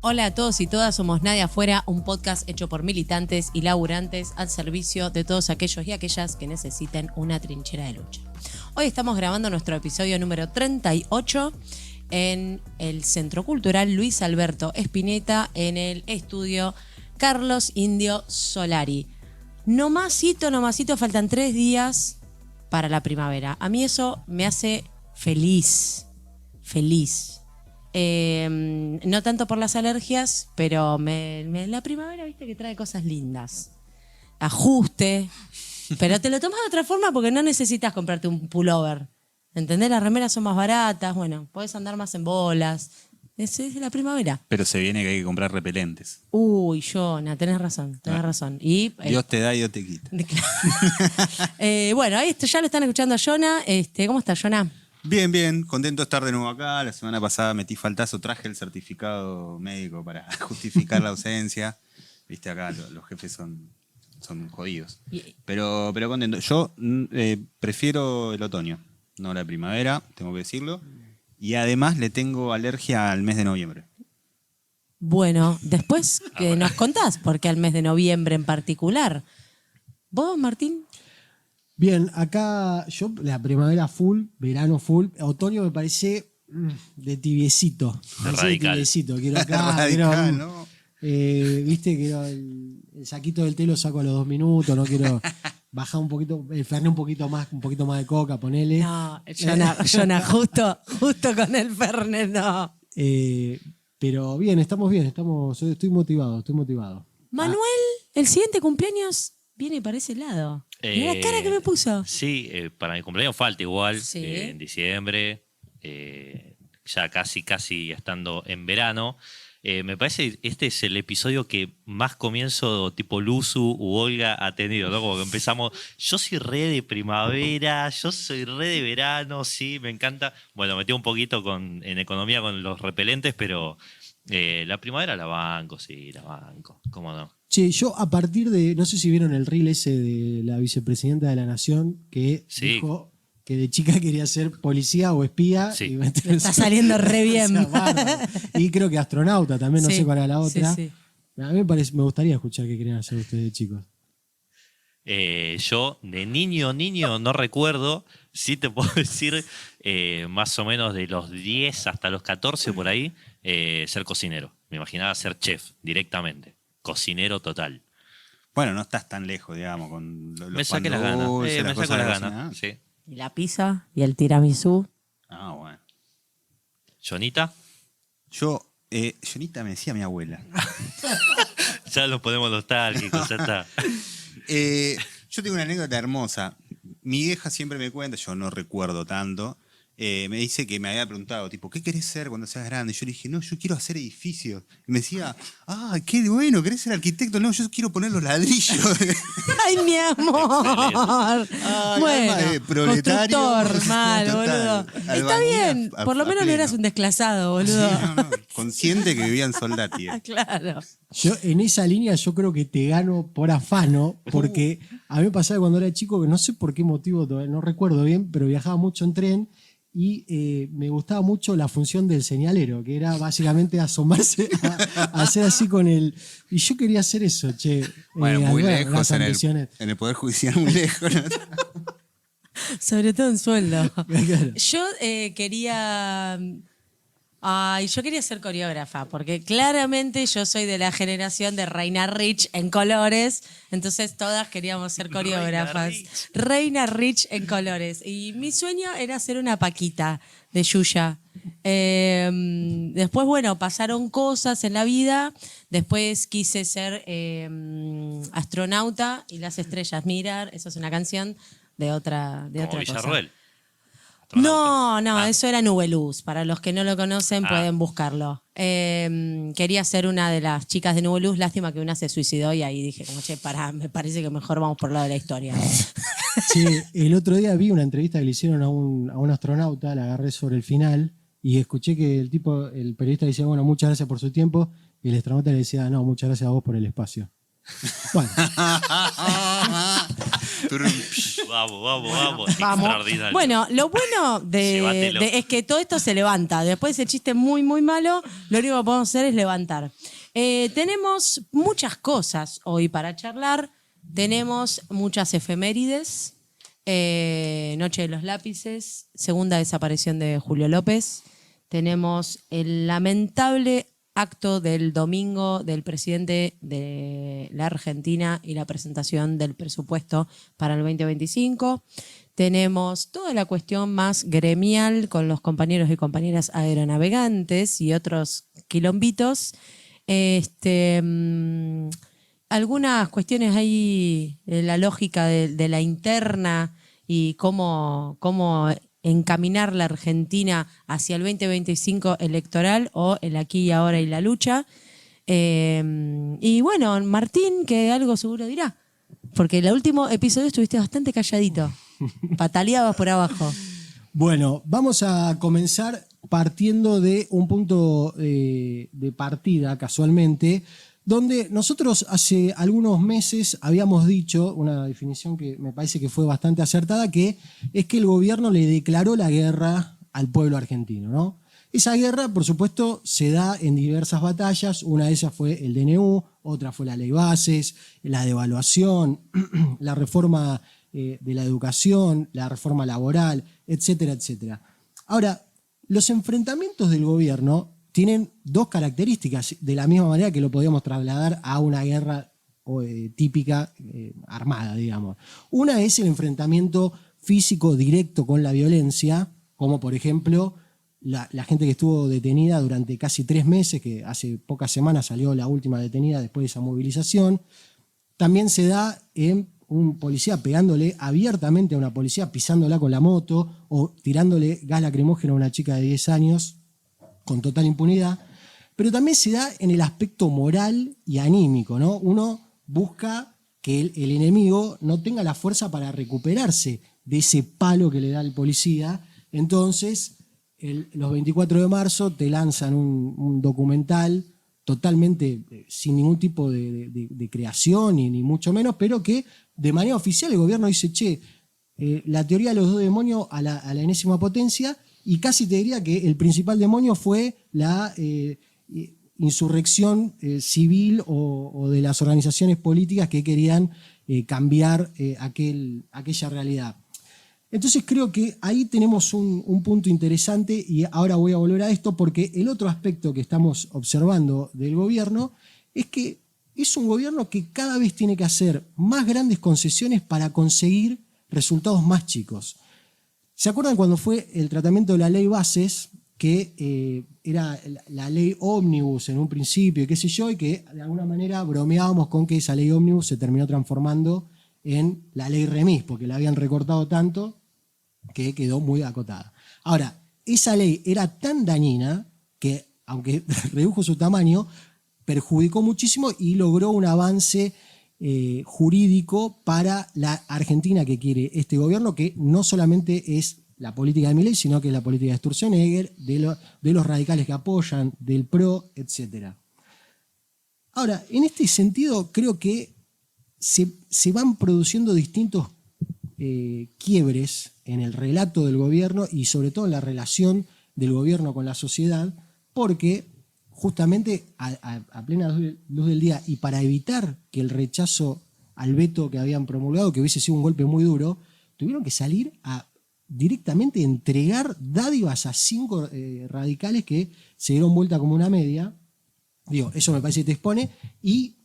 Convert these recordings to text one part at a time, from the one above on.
Hola a todos y todas, somos Nadie Afuera, un podcast hecho por militantes y laburantes al servicio de todos aquellos y aquellas que necesiten una trinchera de lucha. Hoy estamos grabando nuestro episodio número 38 en el Centro Cultural Luis Alberto Spinetta, en el estudio Carlos Indio Solari. Nomasito, faltan 3 días para la primavera. A mí eso me hace feliz. No tanto por las alergias, pero la primavera, viste, que trae cosas lindas. Ajuste, pero te lo tomas de otra forma porque no necesitas comprarte un pullover. ¿Entendés? Las remeras son más baratas, bueno, podés andar más en bolas. Es la primavera. Pero se viene que hay que comprar repelentes. Uy, Jonah, tenés razón. Y, Dios te da y Dios te quita. Bueno, ahí ya lo están escuchando a Jonah. ¿Cómo está, Jonah? Bien, contento de estar de nuevo acá. La semana pasada metí faltazo, traje el certificado médico para justificar la ausencia. Viste, acá los jefes son jodidos. Pero contento. Yo prefiero el otoño, no la primavera, tengo que decirlo. Y además le tengo alergia al mes de noviembre. Bueno, después que nos contás, porque al mes de noviembre en particular. ¿Vos, Martín? Bien, acá yo la primavera full, verano full, otoño me parece de tibiecito. Quiero acá, Radical, ¿no? Viste, quiero el saquito del té lo saco a los 2 minutos, no quiero bajar un poquito, el fernet un poquito más de coca, ponele. No, Jonah, justo con el fernet, no. Pero bien, estamos bien, estoy motivado. Manuel, el siguiente cumpleaños viene para ese lado. Mirá la cara que me puso. Sí, para mi cumpleaños falta igual, Sí. en diciembre, ya casi estando en verano. Me parece que este es el episodio que más comienzo tipo Luzu u Olga ha tenido, ¿no? Como que empezamos, yo soy re de primavera, yo soy re de verano, sí, me encanta. Bueno, metí un poquito en economía con los repelentes, pero la primavera la banco, ¿cómo no? Che, yo a partir de, no sé si vieron el reel ese de la vicepresidenta de la Nación que dijo que de chica quería ser policía o espía. Sí. Y Está saliendo re bien. O sea, y creo que astronauta también, no sé cuál era la otra. Sí. A mí me gustaría escuchar qué querían hacer ustedes, chicos. Yo de niño no recuerdo, sí te puedo decir más o menos de los 10 hasta los 14 por ahí, ser cocinero. Me imaginaba ser chef directamente. Cocinero total. Bueno, no estás tan lejos, digamos, con los Me saqué las pan ganas. dulces, Me las saco cosas las de la ganas. cocina. Sí. Y la pizza y el tiramisú. Ah, bueno. ¿Jonita? Jonita me decía mi abuela. Ya los ponemos nostálgicos, ya está. Yo tengo una anécdota hermosa. Mi vieja siempre me cuenta, yo no recuerdo tanto, me dice que me había preguntado, tipo, ¿qué querés ser cuando seas grande? Yo le dije, no, yo quiero hacer edificios. Y me decía, qué bueno, ¿querés ser arquitecto? No, yo quiero poner los ladrillos. ¡Ay, mi amor! Bueno, proletario. constructor, mal, Total. boludo. Está Albañil bien, a por lo menos no pleno. eras un desclasado, boludo. Sí, no, consciente que vivía en Soldati. Claro. Yo en esa línea yo creo que te gano por afano, porque a mí me pasaba cuando era chico que no sé por qué motivo, todavía no recuerdo bien, pero viajaba mucho en tren y me gustaba mucho la función del señalero, que era básicamente asomarse a hacer así con el... Y yo quería hacer eso, che. Bueno, muy lejos las en ambiciones. el Poder Judicial, muy lejos. ¿No? Sobre todo en sueldo. Claro. Yo quería... yo quería ser coreógrafa, porque claramente yo soy de la generación de Reina Rich en colores, entonces todas queríamos ser coreógrafas. Reina Rich en colores. Y mi sueño era ser una Paquita de Yuya. Después, bueno, pasaron cosas en la vida. Después quise ser astronauta y las estrellas mirar. Eso es una canción de otra Como cosa. Villarroel. No, eso era Nubeluz. Para los que no lo conocen, pueden buscarlo. Quería ser una de las chicas de Nubeluz. Lástima que una se suicidó y ahí dije, como, che, pará, me parece que mejor vamos por el lado de la historia. Che, el otro día vi una entrevista que le hicieron a un astronauta, la agarré sobre el final y escuché que el periodista decía, bueno, muchas gracias por su tiempo, y el astronauta le decía, no, muchas gracias a vos por el espacio. Bueno. Vamos. Vamos. Extraordinario. Bueno, lo bueno Llévatelo. es que todo esto se levanta. Después de ese chiste muy, muy malo, lo único que podemos hacer es levantar. Tenemos muchas cosas hoy para charlar. Tenemos muchas efemérides. Noche de los lápices, segunda desaparición de Julio López. Tenemos el lamentable acto del domingo del presidente de la Argentina y la presentación del presupuesto para el 2025. Tenemos toda la cuestión más gremial con los compañeros y compañeras aeronavegantes y otros quilombitos. Algunas cuestiones ahí, la lógica de la interna y cómo encaminar la Argentina hacia el 2025 electoral o el aquí y ahora y la lucha. Y bueno, Martín, que algo seguro dirá, porque en el último episodio estuviste bastante calladito, pataleabas por abajo. Bueno, vamos a comenzar partiendo de un punto de partida, casualmente, donde nosotros hace algunos meses habíamos dicho, una definición que me parece que fue bastante acertada, que es que el gobierno le declaró la guerra al pueblo argentino, ¿no? Esa guerra, por supuesto, se da en diversas batallas. Una de ellas fue el DNU, otra fue la ley bases, la devaluación, la reforma de la educación, la reforma laboral, etcétera, etcétera. Ahora, los enfrentamientos del gobierno tienen dos características, de la misma manera que lo podíamos trasladar a una guerra típica armada, digamos. Una es el enfrentamiento físico directo con la violencia, como por ejemplo la gente que estuvo detenida durante casi 3 meses, que hace pocas semanas salió la última detenida después de esa movilización. También se da en un policía pegándole abiertamente a una policía, pisándola con la moto o tirándole gas lacrimógeno a una chica de 10 años con total impunidad. Pero también se da en el aspecto moral y anímico, ¿no? Uno busca que el enemigo no tenga la fuerza para recuperarse de ese palo que le da el policía. Entonces, los 24 de marzo te lanzan un documental totalmente sin ningún tipo de creación, ni mucho menos, pero que de manera oficial el gobierno dice, la teoría de los 2 demonios a la enésima potencia, y casi te diría que el principal demonio fue la insurrección civil o de las organizaciones políticas que querían cambiar aquella realidad. Entonces creo que ahí tenemos un punto interesante, y ahora voy a volver a esto porque el otro aspecto que estamos observando del gobierno es que es un gobierno que cada vez tiene que hacer más grandes concesiones para conseguir resultados más chicos. ¿Se acuerdan cuando fue el tratamiento de la ley bases, que era la ley ómnibus en un principio y qué sé yo, y que de alguna manera bromeábamos con que esa ley ómnibus se terminó transformando en la ley remis, porque la habían recortado tanto que quedó muy acotada? Ahora, esa ley era tan dañina que, aunque redujo su tamaño, perjudicó muchísimo y logró un avance jurídico para la Argentina que quiere este gobierno, que no solamente es la política de Milei, sino que es la política de Sturzenegger, de los radicales que apoyan, del PRO, etc. Ahora, en este sentido, creo que se van produciendo distintos quiebres en el relato del gobierno y sobre todo en la relación del gobierno con la sociedad, porque justamente a plena luz del día y para evitar que el rechazo al veto que habían promulgado, que hubiese sido un golpe muy duro, tuvieron que salir a directamente entregar dádivas a 5 radicales que se dieron vuelta como una media. Digo, eso me parece que te expone, y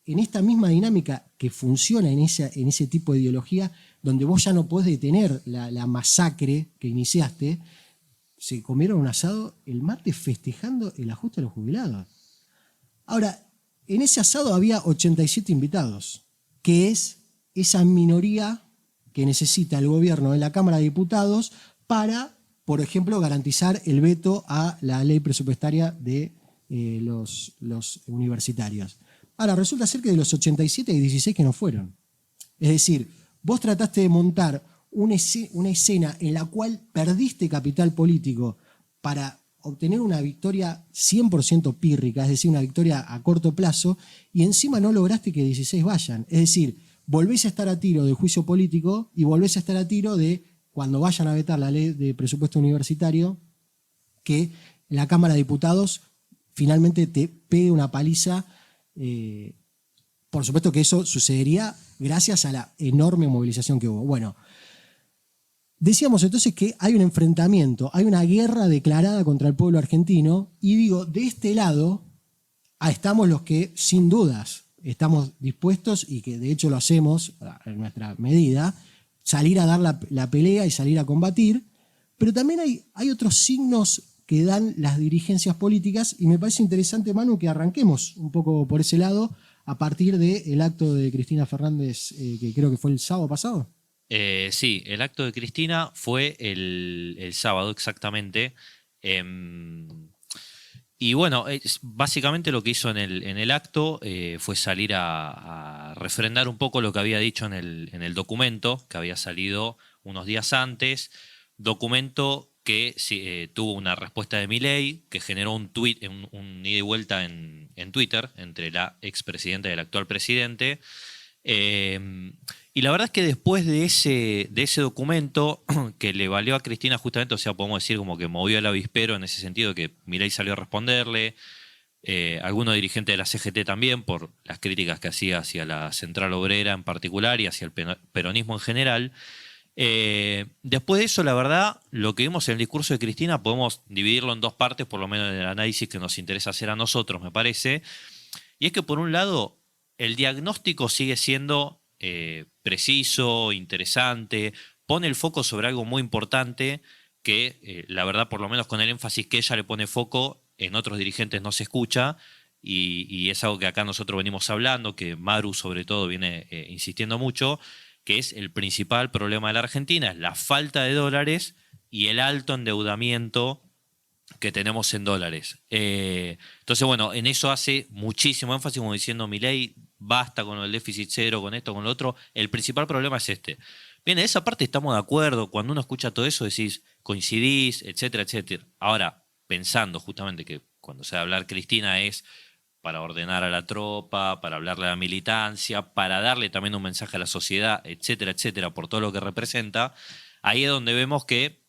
en esta misma dinámica que funciona en ese tipo de ideología, donde vos ya no podés detener la masacre que iniciaste, se comieron un asado el martes festejando el ajuste a los jubilados. Ahora, en ese asado había 87 invitados, que es esa minoría que necesita el gobierno en la Cámara de Diputados para, por ejemplo, garantizar el veto a la ley presupuestaria de los universitarios. Ahora, resulta ser que de los 87 hay 16 que no fueron. Es decir, vos trataste de montar una escena en la cual perdiste capital político para obtener una victoria 100% pírrica, es decir, una victoria a corto plazo, y encima no lograste que 16 vayan. Es decir, volvés a estar a tiro del juicio político y volvés a estar a tiro de cuando vayan a vetar la ley de presupuesto universitario, que la Cámara de Diputados finalmente te pegue una paliza. Por supuesto que eso sucedería gracias a la enorme movilización que hubo. Bueno, decíamos entonces que hay un enfrentamiento, hay una guerra declarada contra el pueblo argentino, y digo, de este lado estamos los que sin dudas estamos dispuestos, y que de hecho lo hacemos en nuestra medida, salir a dar la pelea y salir a combatir, pero también hay otros signos que dan las dirigencias políticas, y me parece interesante, Manu, que arranquemos un poco por ese lado a partir del acto de Cristina Fernández, que creo que fue el sábado pasado. Sí, el acto de Cristina fue el sábado exactamente. Y bueno, básicamente lo que hizo en el acto fue salir a refrendar un poco lo que había dicho en el documento que había salido unos días antes, documento que tuvo una respuesta de Milei, que generó un ida y vuelta en Twitter entre la expresidenta y el actual presidente. Y la verdad es que después de ese documento, que le valió a Cristina justamente, o sea, podemos decir como que movió el avispero en ese sentido, que Milei salió a responderle, algunos dirigentes de la CGT también, por las críticas que hacía hacia la Central Obrera en particular y hacia el peronismo en general. Después de eso, la verdad, lo que vimos en el discurso de Cristina podemos dividirlo en dos partes, por lo menos en el análisis que nos interesa hacer a nosotros, me parece. Y es que por un lado, el diagnóstico sigue siendo preciso, interesante, pone el foco sobre algo muy importante que, la verdad, por lo menos con el énfasis que ella le pone foco, en otros dirigentes no se escucha, y es algo que acá nosotros venimos hablando, que Maru sobre todo viene insistiendo mucho, que es el principal problema de la Argentina, es la falta de dólares y el alto endeudamiento que tenemos en dólares. Entonces, bueno, en eso hace muchísimo énfasis, como diciendo Milei, basta con el déficit cero, con esto, con lo otro. El principal problema es este. Bien, en esa parte estamos de acuerdo. Cuando uno escucha todo eso, decís, coincidís, etcétera, etcétera. Ahora, pensando justamente que cuando se va a hablar Cristina es para ordenar a la tropa, para hablarle a la militancia, para darle también un mensaje a la sociedad, etcétera, etcétera, por todo lo que representa, ahí es donde vemos que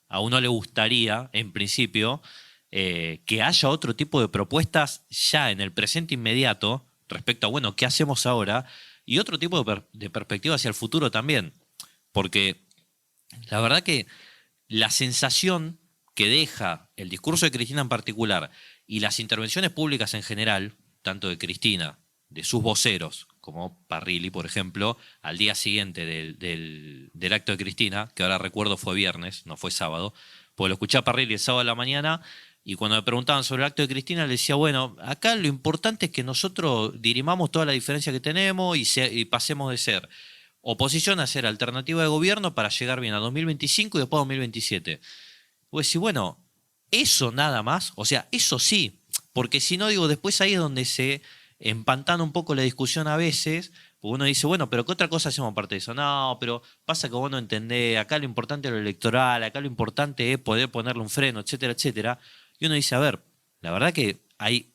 a uno le gustaría, en principio, que haya otro tipo de propuestas ya en el presente inmediato respecto a, bueno, ¿qué hacemos ahora? Y otro tipo de perspectiva hacia el futuro también. Porque la verdad que la sensación que deja el discurso de Cristina en particular y las intervenciones públicas en general, tanto de Cristina, de sus voceros, como Parrilli, por ejemplo, al día siguiente del acto de Cristina, que ahora recuerdo fue viernes, no fue sábado, pues lo escuché a Parrilli el sábado de la mañana, y cuando me preguntaban sobre el acto de Cristina, le decía, bueno, acá lo importante es que nosotros dirimamos toda la diferencia que tenemos y pasemos de ser oposición a ser alternativa de gobierno para llegar bien a 2025 y después a 2027. Pues sí, bueno, eso nada más, o sea, eso sí, porque si no, digo, después ahí es donde se empantana un poco la discusión a veces, porque uno dice, bueno, pero ¿qué otra cosa hacemos aparte de eso? No, pero pasa que vos no entendés, acá lo importante es lo electoral, acá lo importante es poder ponerle un freno, etcétera, etcétera. Y uno dice, a ver, la verdad que hay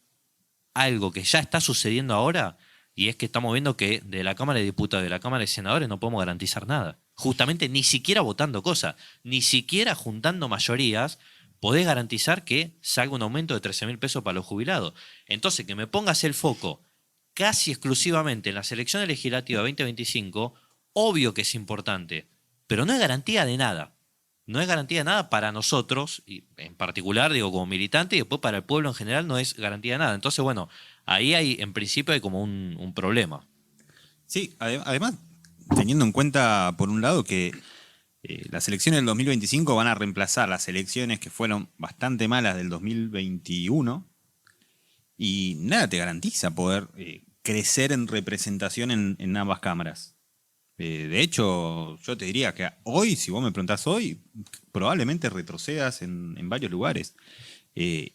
algo que ya está sucediendo ahora, y es que estamos viendo que de la Cámara de Diputados, de la Cámara de Senadores, no podemos garantizar nada. Justamente ni siquiera votando cosas, ni siquiera juntando mayorías, podés garantizar que salga un aumento de 13.000 pesos para los jubilados. Entonces, que me pongas el foco casi exclusivamente en las elecciones legislativas 2025, obvio que es importante, pero no es garantía de nada. No es garantía de nada para nosotros, y en particular, digo, como militante, y después para el pueblo en general no es garantía de nada. Entonces, bueno, ahí en principio hay como un problema. Sí, además, teniendo en cuenta, por un lado, que las elecciones del 2025 van a reemplazar las elecciones que fueron bastante malas del 2021, y nada te garantiza poder crecer en representación en ambas cámaras. De hecho, yo te diría que hoy, si vos me preguntás hoy, probablemente retrocedas en varios lugares. Y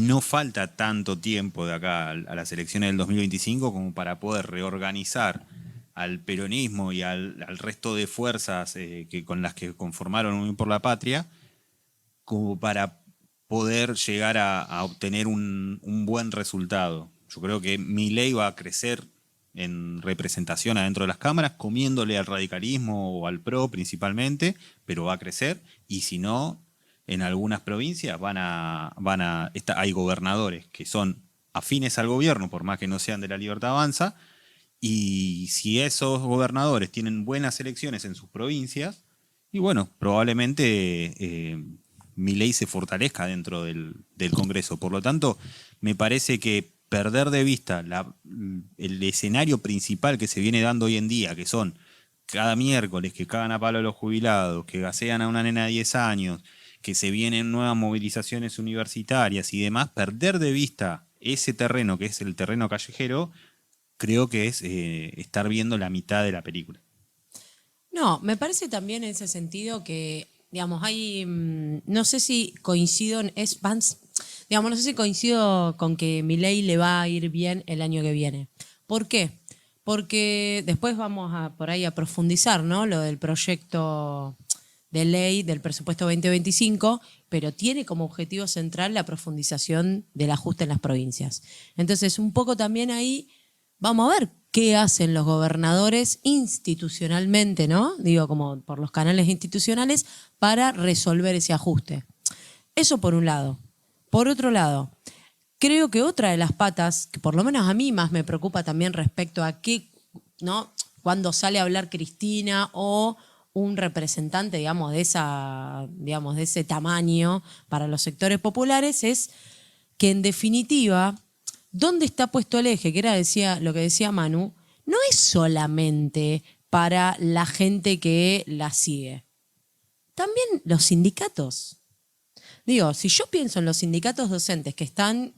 no falta tanto tiempo de acá a las elecciones del 2025 como para poder reorganizar al peronismo y al resto de fuerzas con las que conformaron Unión por la Patria, como para poder llegar a obtener un buen resultado. Yo creo que Milei va a crecer en representación adentro de las cámaras, comiéndole al radicalismo o al PRO principalmente, pero va a crecer. Y si no, en algunas provincias hay gobernadores que son afines al gobierno, por más que no sean de la Libertad Avanza, y si esos gobernadores tienen buenas elecciones en sus provincias, y bueno, probablemente Milei se fortalezca dentro del Congreso. Por lo tanto, me parece que perder de vista el escenario principal que se viene dando hoy en día, que son cada miércoles que cagan a palo a los jubilados, que gasean a una nena de 10 años, que se vienen nuevas movilizaciones universitarias y demás, perder de vista ese terreno que es el terreno callejero, creo que es estar viendo la mitad de la película. No, me parece también en ese sentido que, digamos, no sé si coincido, no sé si coincido con que Milei le va a ir bien el año que viene. ¿Por qué? Porque después vamos por ahí a profundizar, ¿no? Lo del proyecto de ley del presupuesto 2025, pero tiene como objetivo central la profundización del ajuste en las provincias. Entonces, un poco también ahí vamos a ver qué hacen los gobernadores institucionalmente, ¿no? Digo, como por los canales institucionales, para resolver ese ajuste. Eso por un lado. Por otro lado, creo que otra de las patas, que por lo menos a mí más me preocupa también respecto a qué, ¿no? Cuando sale a hablar Cristina o un representante, digamos, de ese tamaño para los sectores populares, es que en definitiva, ¿dónde está puesto el eje? Que era lo que decía Manu, no es solamente para la gente que la sigue. También los sindicatos. Digo, si yo pienso en los sindicatos docentes que están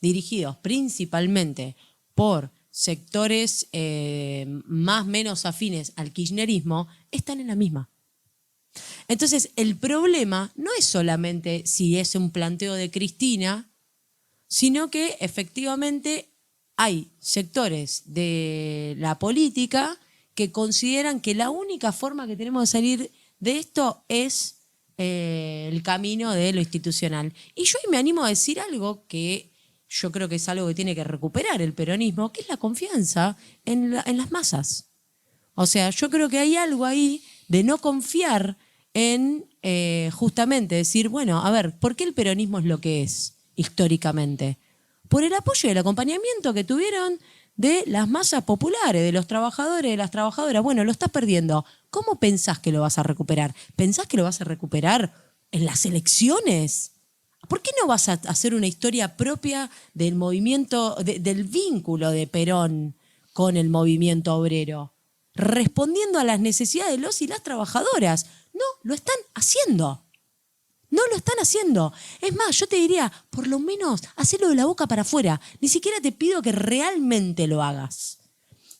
dirigidos principalmente por sectores más o menos afines al kirchnerismo, están en la misma. Entonces, el problema no es solamente si es un planteo de Cristina, sino que efectivamente hay sectores de la política que consideran que la única forma que tenemos de salir de esto es el camino de lo institucional. Y yo hoy me animo a decir algo que yo creo que es algo que tiene que recuperar el peronismo, que es la confianza en las masas. O sea, yo creo que hay algo ahí de no confiar en justamente decir, bueno, a ver, ¿por qué el peronismo es lo que es históricamente? Por el apoyo y el acompañamiento que tuvieron de las masas populares, de los trabajadores, de las trabajadoras. Bueno, lo estás perdiendo. ¿Cómo pensás que lo vas a recuperar? ¿Pensás que lo vas a recuperar en las elecciones? ¿Por qué no vas a hacer una historia propia del movimiento, del vínculo de Perón con el movimiento obrero? Respondiendo a las necesidades de los y las trabajadoras. No, lo están haciendo. No lo están haciendo. Es más, yo te diría, por lo menos, hacelo de la boca para afuera. Ni siquiera te pido que realmente lo hagas.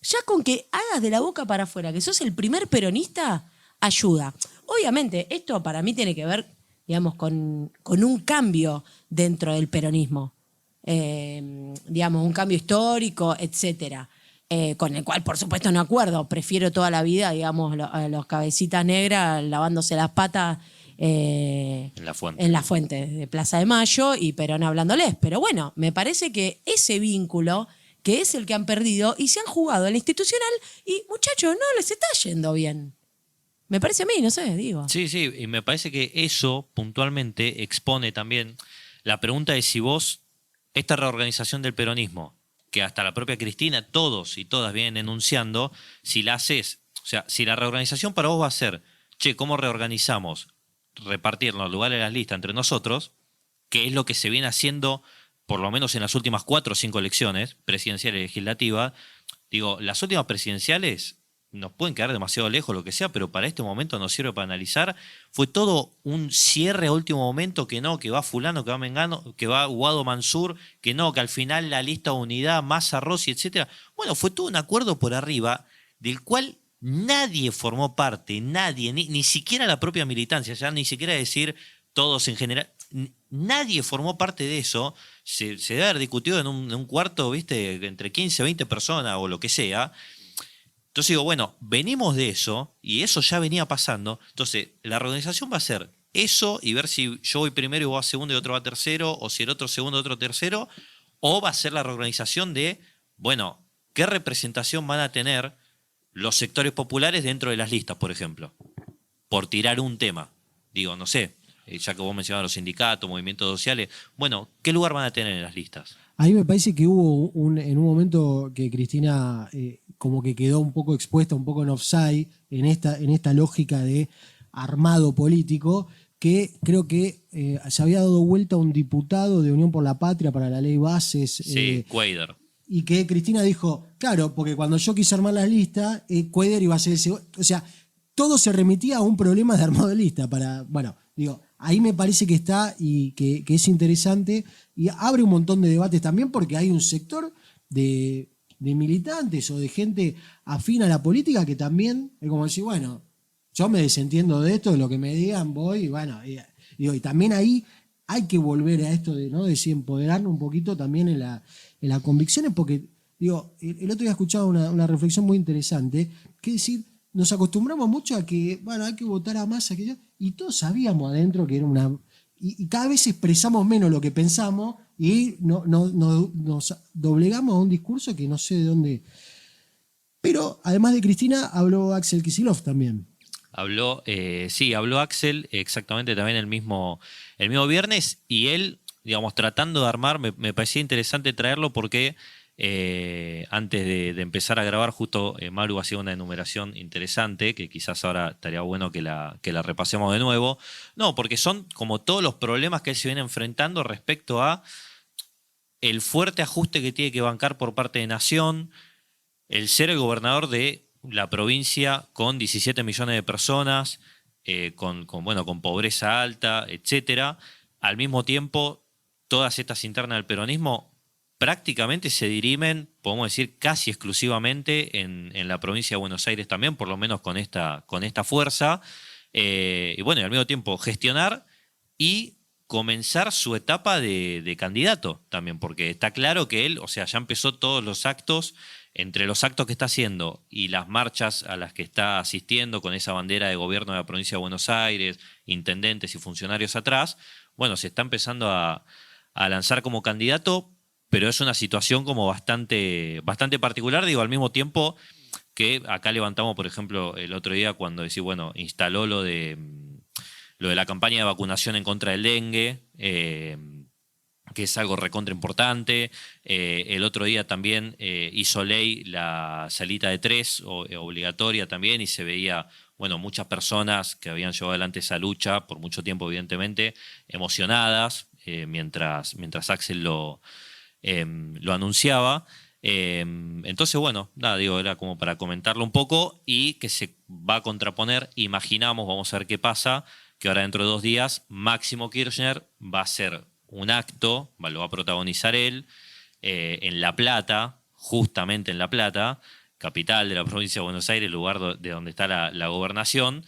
Ya con que hagas de la boca para afuera, que sos el primer peronista, ayuda. Obviamente, esto para mí tiene que ver, digamos, con un cambio dentro del peronismo. Digamos, un cambio histórico, etcétera. Con el cual, por supuesto, no acuerdo. Prefiero toda la vida, digamos, los cabecitas negras lavándose las patas en la fuente de Plaza de Mayo y Perón hablándoles. Pero bueno, me parece que ese vínculo, que es el que han perdido y se han jugado en la institucional y, muchachos, no les está yendo bien. Me parece a mí, no sé, digo. Sí, y me parece que eso puntualmente expone también la pregunta de si vos, esta reorganización del peronismo, que hasta la propia Cristina, todos y todas vienen enunciando, si la haces, o sea, si la reorganización para vos va a ser, ¿cómo reorganizamos? Repartirnos los lugares de las listas entre nosotros, que es lo que se viene haciendo por lo menos en las últimas 4 o 5 elecciones presidenciales y legislativas. Digo, las últimas presidenciales nos pueden quedar demasiado lejos, lo que sea, pero para este momento nos sirve para analizar. Fue todo un cierre a último momento, que no, que va fulano, que va Mengano, que va Guado Mansur, que no, que al final la lista unidad, Massa, Rossi, etcétera. Bueno, fue todo un acuerdo por arriba del cual nadie formó parte, nadie, ni siquiera la propia militancia, ya ni siquiera decir todos en general, nadie formó parte de eso. Se debe haber discutido en un cuarto, ¿viste? Entre 15 o 20 personas o lo que sea. Entonces digo, bueno, venimos de eso y eso ya venía pasando. Entonces, la reorganización va a ser eso y ver si yo voy primero y vos vas segundo y otro va tercero, o si el otro segundo y otro tercero, o va a ser la reorganización de, bueno, ¿qué representación van a tener los sectores populares dentro de las listas, por ejemplo? Por tirar un tema. Digo, no sé, ya que vos mencionabas los sindicatos, movimientos sociales, bueno, ¿qué lugar van a tener en las listas? A mí me parece que hubo en un momento que Cristina como que quedó un poco expuesta, un poco en offside, en esta lógica de armado político, que creo que se había dado vuelta un diputado de Unión por la Patria para la ley Bases. Sí, Cuadra. Y que Cristina dijo, claro, porque cuando yo quise armar las listas, Cuadra iba a ser ese. O sea, todo se remitía a un problema de armado de lista. Bueno, digo, ahí me parece que está y que es interesante y abre un montón de debates también porque hay un sector de militantes o de gente afín a la política que también es como decir, bueno, yo me desentiendo de esto, de lo que me digan, voy, y bueno, y también ahí hay que volver a esto de, ¿no? De empoderarnos un poquito también en las convicciones, porque, digo, el otro día escuchaba una reflexión muy interesante, que es decir, nos acostumbramos mucho a que, bueno, hay que votar a Massa, y todos sabíamos adentro que era una. Y cada vez expresamos menos lo que pensamos y nos doblegamos a un discurso que no sé de dónde. Pero además de Cristina, habló Axel Kicillof también. Habló Axel exactamente también el mismo viernes y él, digamos, tratando de armar, me parecía interesante traerlo porque antes de empezar a grabar, justo Maru hacía una enumeración interesante, que quizás ahora estaría bueno que la repasemos de nuevo. No, porque son como todos los problemas que él se viene enfrentando respecto a el fuerte ajuste que tiene que bancar por parte de Nación, el ser el gobernador de la provincia con 17 millones de personas, con pobreza alta, etcétera. Al mismo tiempo, todas estas internas del peronismo prácticamente se dirimen, podemos decir, casi exclusivamente en la provincia de Buenos Aires también, por lo menos con esta fuerza. Y bueno, y al mismo tiempo gestionar y comenzar su etapa de candidato también, porque está claro que él, o sea, ya empezó todos los actos, entre los actos que está haciendo y las marchas a las que está asistiendo con esa bandera de gobierno de la provincia de Buenos Aires, intendentes y funcionarios atrás, bueno, se está empezando a lanzar como candidato, pero es una situación como bastante particular, digo, al mismo tiempo que acá levantamos, por ejemplo, el otro día cuando decís, bueno, instaló lo de la campaña de vacunación en contra del dengue, que es algo recontra importante. El otro día también hizo ley la salita de 3, obligatoria también, y se veía, bueno, muchas personas que habían llevado adelante esa lucha por mucho tiempo, evidentemente, emocionadas, mientras Axel lo anunciaba. Entonces, bueno, nada, digo, era como para comentarlo un poco y que se va a contraponer, imaginamos, vamos a ver qué pasa, que ahora dentro de 2 días Máximo Kirchner va a hacer un acto, lo va a protagonizar él, en La Plata, justamente en La Plata, capital de la provincia de Buenos Aires, lugar de donde está la gobernación.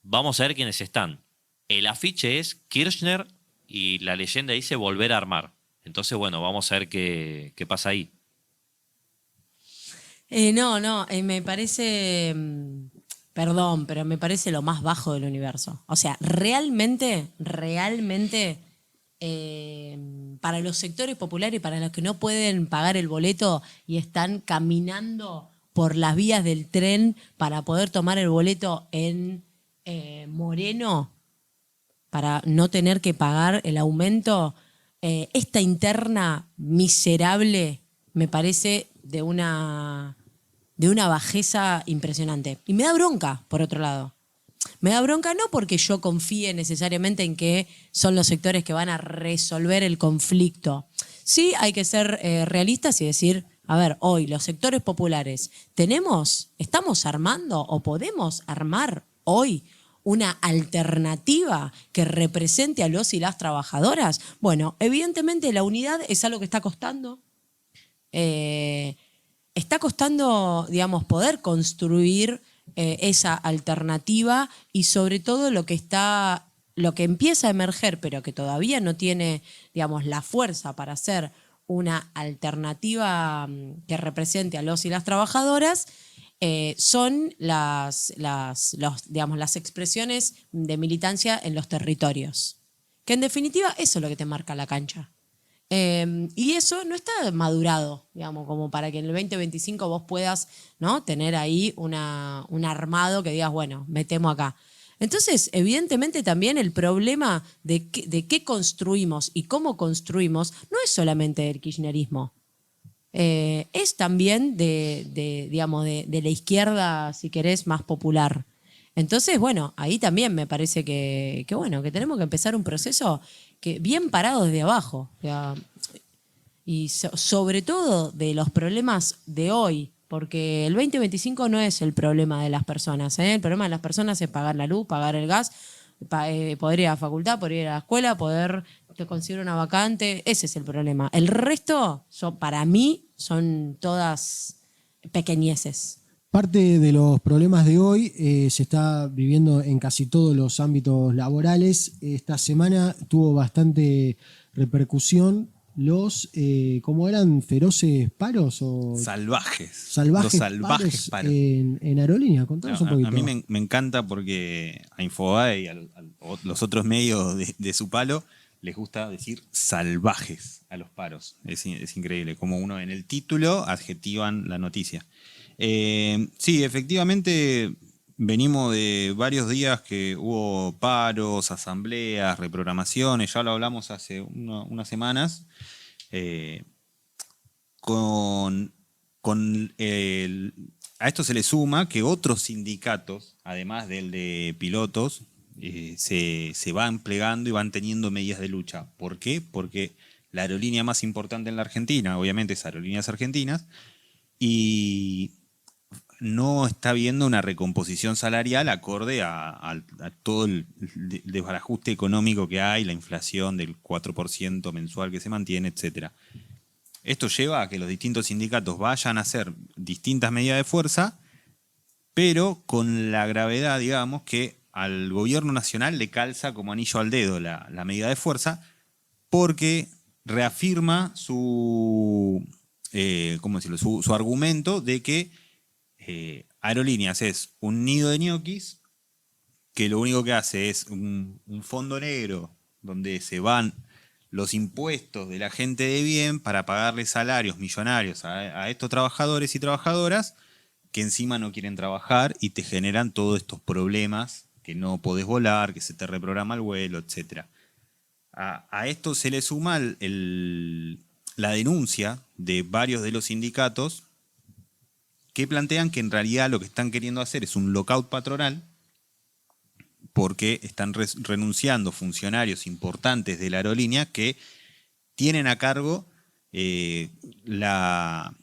Vamos a ver quiénes están. El afiche es Kirchner y la leyenda dice volver a armar. Entonces, bueno, vamos a ver qué pasa ahí. Me parece, perdón, pero me parece lo más bajo del universo. O sea, realmente, para los sectores populares, para los que no pueden pagar el boleto y están caminando por las vías del tren para poder tomar el boleto en Moreno, para no tener que pagar el aumento, esta interna miserable me parece de una bajeza impresionante. Y me da bronca, por otro lado. Me da bronca no porque yo confíe necesariamente en que son los sectores que van a resolver el conflicto. Sí hay que ser realistas y decir, a ver, hoy los sectores populares, ¿estamos armando o podemos armar hoy una alternativa que represente a los y las trabajadoras? Bueno, evidentemente la unidad es algo que está costando. Está costando, digamos, poder construir esa alternativa y sobre todo lo que empieza a emerger, pero que todavía no tiene, digamos, la fuerza para hacer una alternativa que represente a los y las trabajadoras, son las expresiones de militancia en los territorios. Que en definitiva eso es lo que te marca la cancha. Y eso no está madurado, digamos, como para que en el 2025 vos puedas, ¿no?, tener ahí un armado que digas, bueno, metemos acá. Entonces, evidentemente también el problema de qué construimos y cómo construimos no es solamente el kirchnerismo. Es también digamos, de la izquierda, si querés, más popular. Entonces, bueno, ahí también me parece bueno, que tenemos que empezar un proceso que bien parado desde abajo. O sea, y sobre todo de los problemas de hoy, porque el 2025 no es el problema de las personas, ¿eh? El problema de las personas es pagar la luz, pagar el gas, poder ir a la facultad, poder ir a la escuela, poder conseguir una vacante. Ese es el problema. El resto, para mí, son todas pequeñeces. Parte de los problemas de hoy se está viviendo en casi todos los ámbitos laborales. Esta semana tuvo bastante repercusión los, ¿cómo eran? ¿Feroces paros? O Salvajes. Salvajes, Los salvajes paros. En Aerolínea. Contanos un poquito. A mí me encanta porque a Infobae y a los otros medios de su palo les gusta decir salvajes a los paros. Es increíble. Como uno en el título adjetivan la noticia. Sí, efectivamente venimos de varios días que hubo paros, asambleas, reprogramaciones, ya lo hablamos hace unas semanas, a esto se le suma que otros sindicatos, además del de pilotos, se van plegando y van teniendo medidas de lucha. ¿Por qué? Porque la aerolínea más importante en la Argentina, obviamente, es Aerolíneas Argentinas, y no está habiendo una recomposición salarial acorde a todo el desbarajuste económico que hay, la inflación del 4% mensual que se mantiene, etc. Esto lleva a que los distintos sindicatos vayan a hacer distintas medidas de fuerza, pero con la gravedad, digamos, que al gobierno nacional le calza como anillo al dedo la medida de fuerza, porque reafirma su argumento de que Aerolíneas es un nido de ñoquis que lo único que hace es un fondo negro donde se van los impuestos de la gente de bien para pagarle salarios millonarios a estos trabajadores y trabajadoras que encima no quieren trabajar y te generan todos estos problemas, que no podés volar, que se te reprograma el vuelo, etc. A esto se le suma la denuncia de varios de los sindicatos que plantean que en realidad lo que están queriendo hacer es un lockout patronal porque están renunciando funcionarios importantes de la aerolínea que tienen a cargo la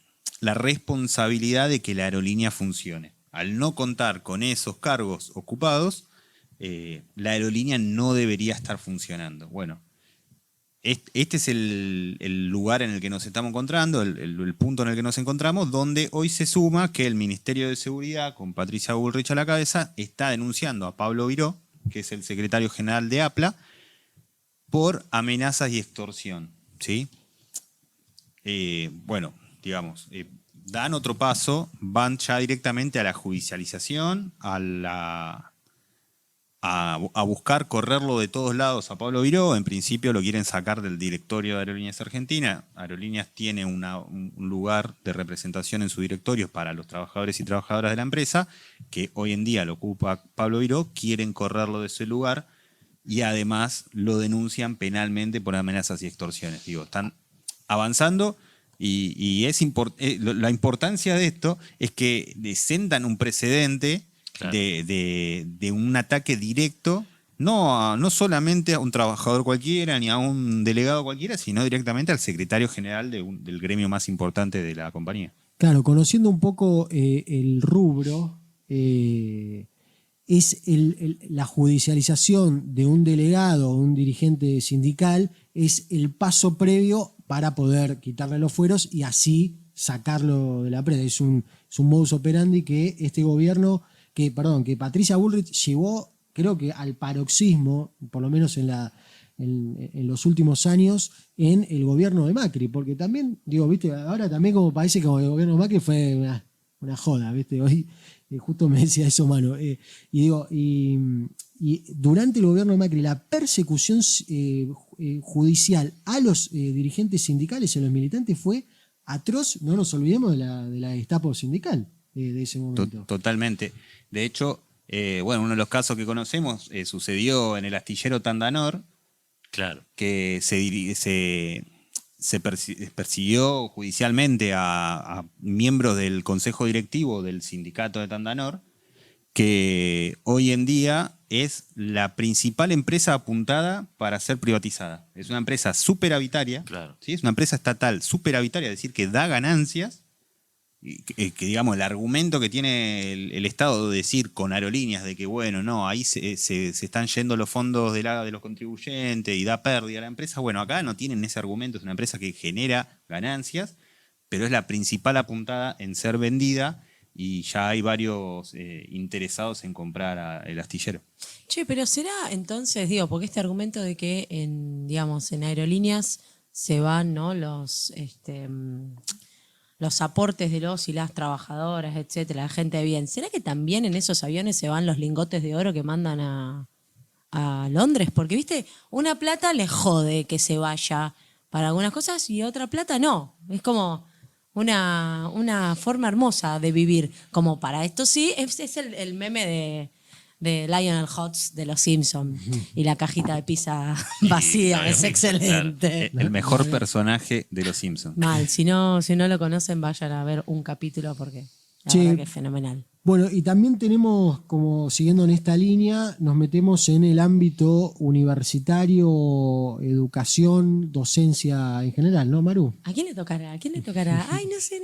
responsabilidad de que la aerolínea funcione. Al no contar con esos cargos ocupados, la aerolínea no debería estar funcionando. Bueno, este es el lugar en el que nos estamos encontrando, el punto en el que nos encontramos, donde hoy se suma que el Ministerio de Seguridad, con Patricia Bullrich a la cabeza, está denunciando a Pablo Viró, que es el secretario general de APLA, por amenazas y extorsión, ¿sí? Bueno, digamos, dan otro paso, van ya directamente a la judicialización, a buscar correrlo de todos lados a Pablo Viró. En principio lo quieren sacar del directorio de Aerolíneas Argentinas. Aerolíneas tiene un lugar de representación en su directorio para los trabajadores y trabajadoras de la empresa, que hoy en día lo ocupa Pablo Viró. Quieren correrlo de ese lugar y además lo denuncian penalmente por amenazas y extorsiones. Digo, están avanzando y la importancia de esto es que sentan un precedente. Claro. De un ataque directo, no solamente a un trabajador cualquiera ni a un delegado cualquiera, sino directamente al secretario general del gremio más importante de la compañía. Claro, conociendo un poco el rubro, es la judicialización de un delegado o un dirigente sindical es el paso previo para poder quitarle los fueros y así sacarlo de la presa. Es un modus operandi que este gobierno... que Patricia Bullrich llevó, creo que al paroxismo, por lo menos en los últimos años, en el gobierno de Macri, porque también, digo, viste, ahora también como parece que el gobierno de Macri fue una joda, viste, hoy justo me decía eso, mano, y durante el gobierno de Macri la persecución judicial a los dirigentes sindicales y a los militantes fue atroz. No nos olvidemos de la Gestapo sindical de ese momento. Totalmente. De hecho, uno de los casos que conocemos sucedió en el astillero Tandanor, Claro. que se persiguió judicialmente a miembros del consejo directivo del sindicato de Tandanor, que hoy en día es la principal empresa apuntada para ser privatizada. Es una empresa superavitaria, Claro. ¿sí? Es una empresa estatal superavitaria, es decir, que da ganancias. Y que digamos, el argumento que tiene el Estado de decir con aerolíneas de que, bueno, no, ahí se están yendo los fondos de los contribuyentes y da pérdida a la empresa. Bueno, acá no tienen ese argumento, es una empresa que genera ganancias, pero es la principal apuntada en ser vendida y ya hay varios interesados en comprar el astillero. Che, pero será entonces, porque este argumento de que en aerolíneas se van, ¿no? Los aportes de los y las trabajadoras, etcétera, la gente de bien. ¿Será que también en esos aviones se van los lingotes de oro que mandan a Londres? Porque, viste, una plata les jode que se vaya para algunas cosas y otra plata no. Es como una forma hermosa de vivir. Como para esto sí, es el meme de Lionel Hutz de Los Simpsons y la cajita de pizza vacía, claro, es excelente. El mejor personaje de Los Simpsons. Mal, si no lo conocen, vayan a ver un capítulo porque la verdad que es fenomenal. Bueno, y también tenemos, como siguiendo en esta línea, nos metemos en el ámbito universitario, educación, docencia en general, ¿no, Maru? ¿A quién le tocará? Ay, no sé.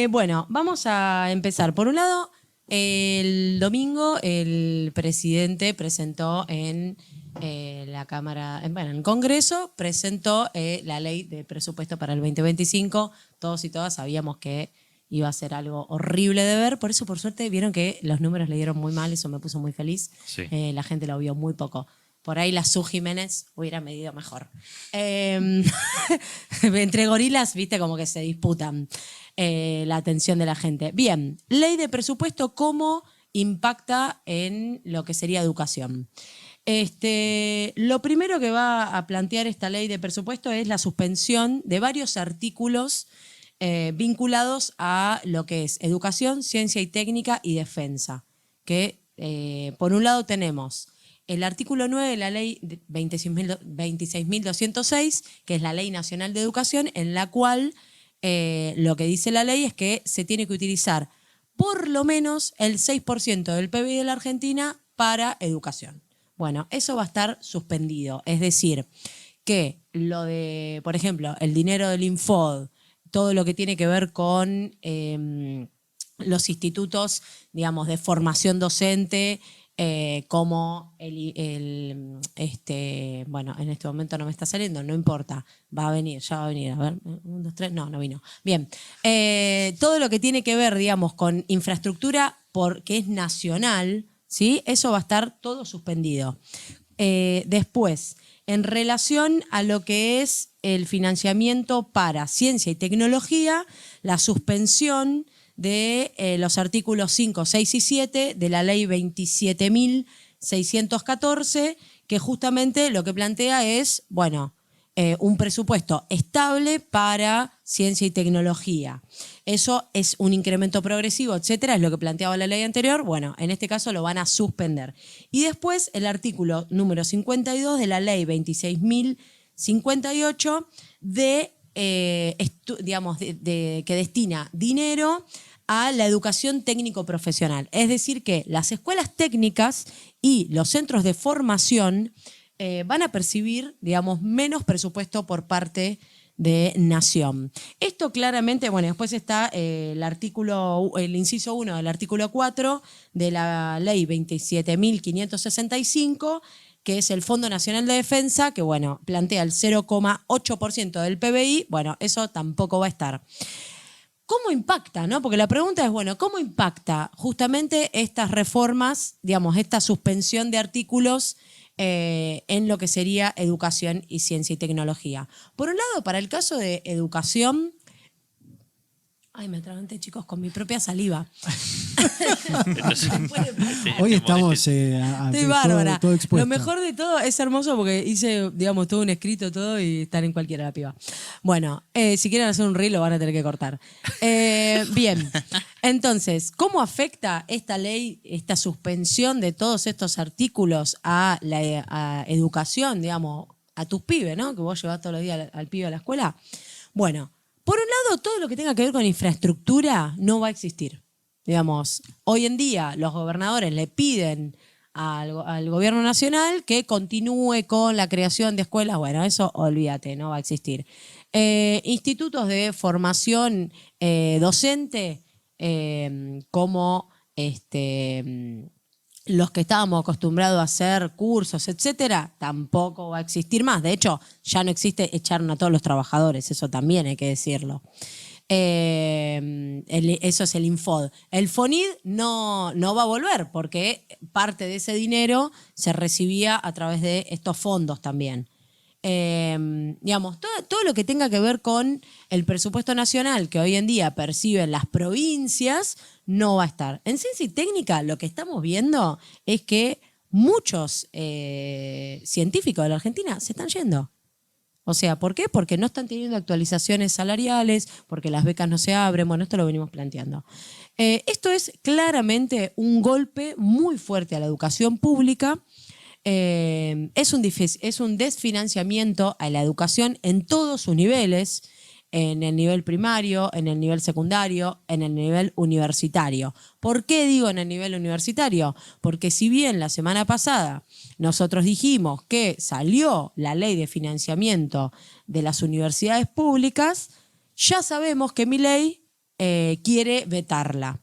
Bueno, vamos a empezar. Por un lado, el domingo el presidente presentó en la Cámara, en el Congreso, presentó la ley de presupuesto para el 2025. Todos y todas sabíamos que iba a ser algo horrible de ver, por eso por suerte vieron que los números le dieron muy mal, eso me puso muy feliz. Sí. La gente lo vio muy poco. Por ahí la Su Jiménez hubiera medido mejor. Entre gorilas, viste, como que se disputan la atención de la gente. Bien, ley de presupuesto, ¿cómo impacta en lo que sería educación? Lo primero que va a plantear esta ley de presupuesto es la suspensión de varios artículos vinculados a lo que es educación, ciencia y técnica y defensa. Que por un lado tenemos el artículo 9 de la ley 26.206, que es la Ley Nacional de Educación, en la cual lo que dice la ley es que se tiene que utilizar por lo menos el 6% del PBI de la Argentina para educación. Bueno, eso va a estar suspendido. Es decir, que lo de, por ejemplo, el dinero del Infod, todo lo que tiene que ver con los institutos, digamos, de formación docente, como bueno, en este momento no me está saliendo, no importa, ya va a venir, a ver, 1, 2, 3, no vino. Bien, todo lo que tiene que ver, digamos, con infraestructura que es nacional, ¿sí? Eso va a estar todo suspendido. Después, en relación a lo que es el financiamiento para ciencia y tecnología, la suspensión de los artículos 5, 6 y 7 de la ley 27.614, que justamente lo que plantea es, bueno, un presupuesto estable para ciencia y tecnología. Eso es un incremento progresivo, etcétera, es lo que planteaba la ley anterior. Bueno, en este caso lo van a suspender. Y después el artículo número 52 de la ley 26.058 que destina dinero a la educación técnico-profesional. Es decir, que las escuelas técnicas y los centros de formación van a percibir, digamos, menos presupuesto por parte de Nación. Esto claramente, bueno, después está el inciso 1 del artículo 4 de la ley 27.565, que es el Fondo Nacional de Defensa, que, bueno, plantea el 0,8% del PBI. Bueno, eso tampoco va a estar. ¿Cómo impacta, no? Porque la pregunta es, bueno, ¿cómo impacta justamente estas reformas, digamos, esta suspensión de artículos en lo que sería educación y ciencia y tecnología? Por un lado, para el caso de educación, Ay, me atraganté, chicos, con mi propia saliva. Entonces, Hoy estamos Estoy bárbara. todo expuesto. Lo mejor de todo es hermoso porque hice, digamos, todo un escrito, todo y están en cualquiera la piba. Bueno, si quieren hacer un reel lo van a tener que cortar. Bien, entonces, ¿cómo afecta esta ley, esta suspensión de todos estos artículos a la educación, digamos, a tus pibes, ¿no? Que vos llevás todos los días al pibe a la escuela. Bueno, por un lado, todo lo que tenga que ver con infraestructura no va a existir. Digamos, hoy en día los gobernadores le piden al gobierno nacional que continúe con la creación de escuelas. Bueno, eso olvídate, no va a existir. Institutos de formación docente como los que estábamos acostumbrados a hacer cursos, etcétera, tampoco va a existir más. De hecho, ya no existe, echaron a todos los trabajadores, eso también hay que decirlo. Eso es el Infod. El Fonid no va a volver porque parte de ese dinero se recibía a través de estos fondos también. Digamos, todo lo que tenga que ver con el presupuesto nacional que hoy en día perciben las provincias no va a estar. En ciencia y técnica lo que estamos viendo es que muchos científicos de la Argentina se están yendo. O sea, ¿por qué? Porque no están teniendo actualizaciones salariales, porque las becas no se abren. Bueno, esto lo venimos planteando. Esto es claramente un golpe muy fuerte a la educación pública. Es un desfinanciamiento a la educación en todos sus niveles, en el nivel primario, en el nivel secundario, en el nivel universitario. ¿Por qué digo en el nivel universitario? Porque si bien la semana pasada nosotros dijimos que salió la ley de financiamiento de las universidades públicas, ya sabemos que Milei quiere vetarla.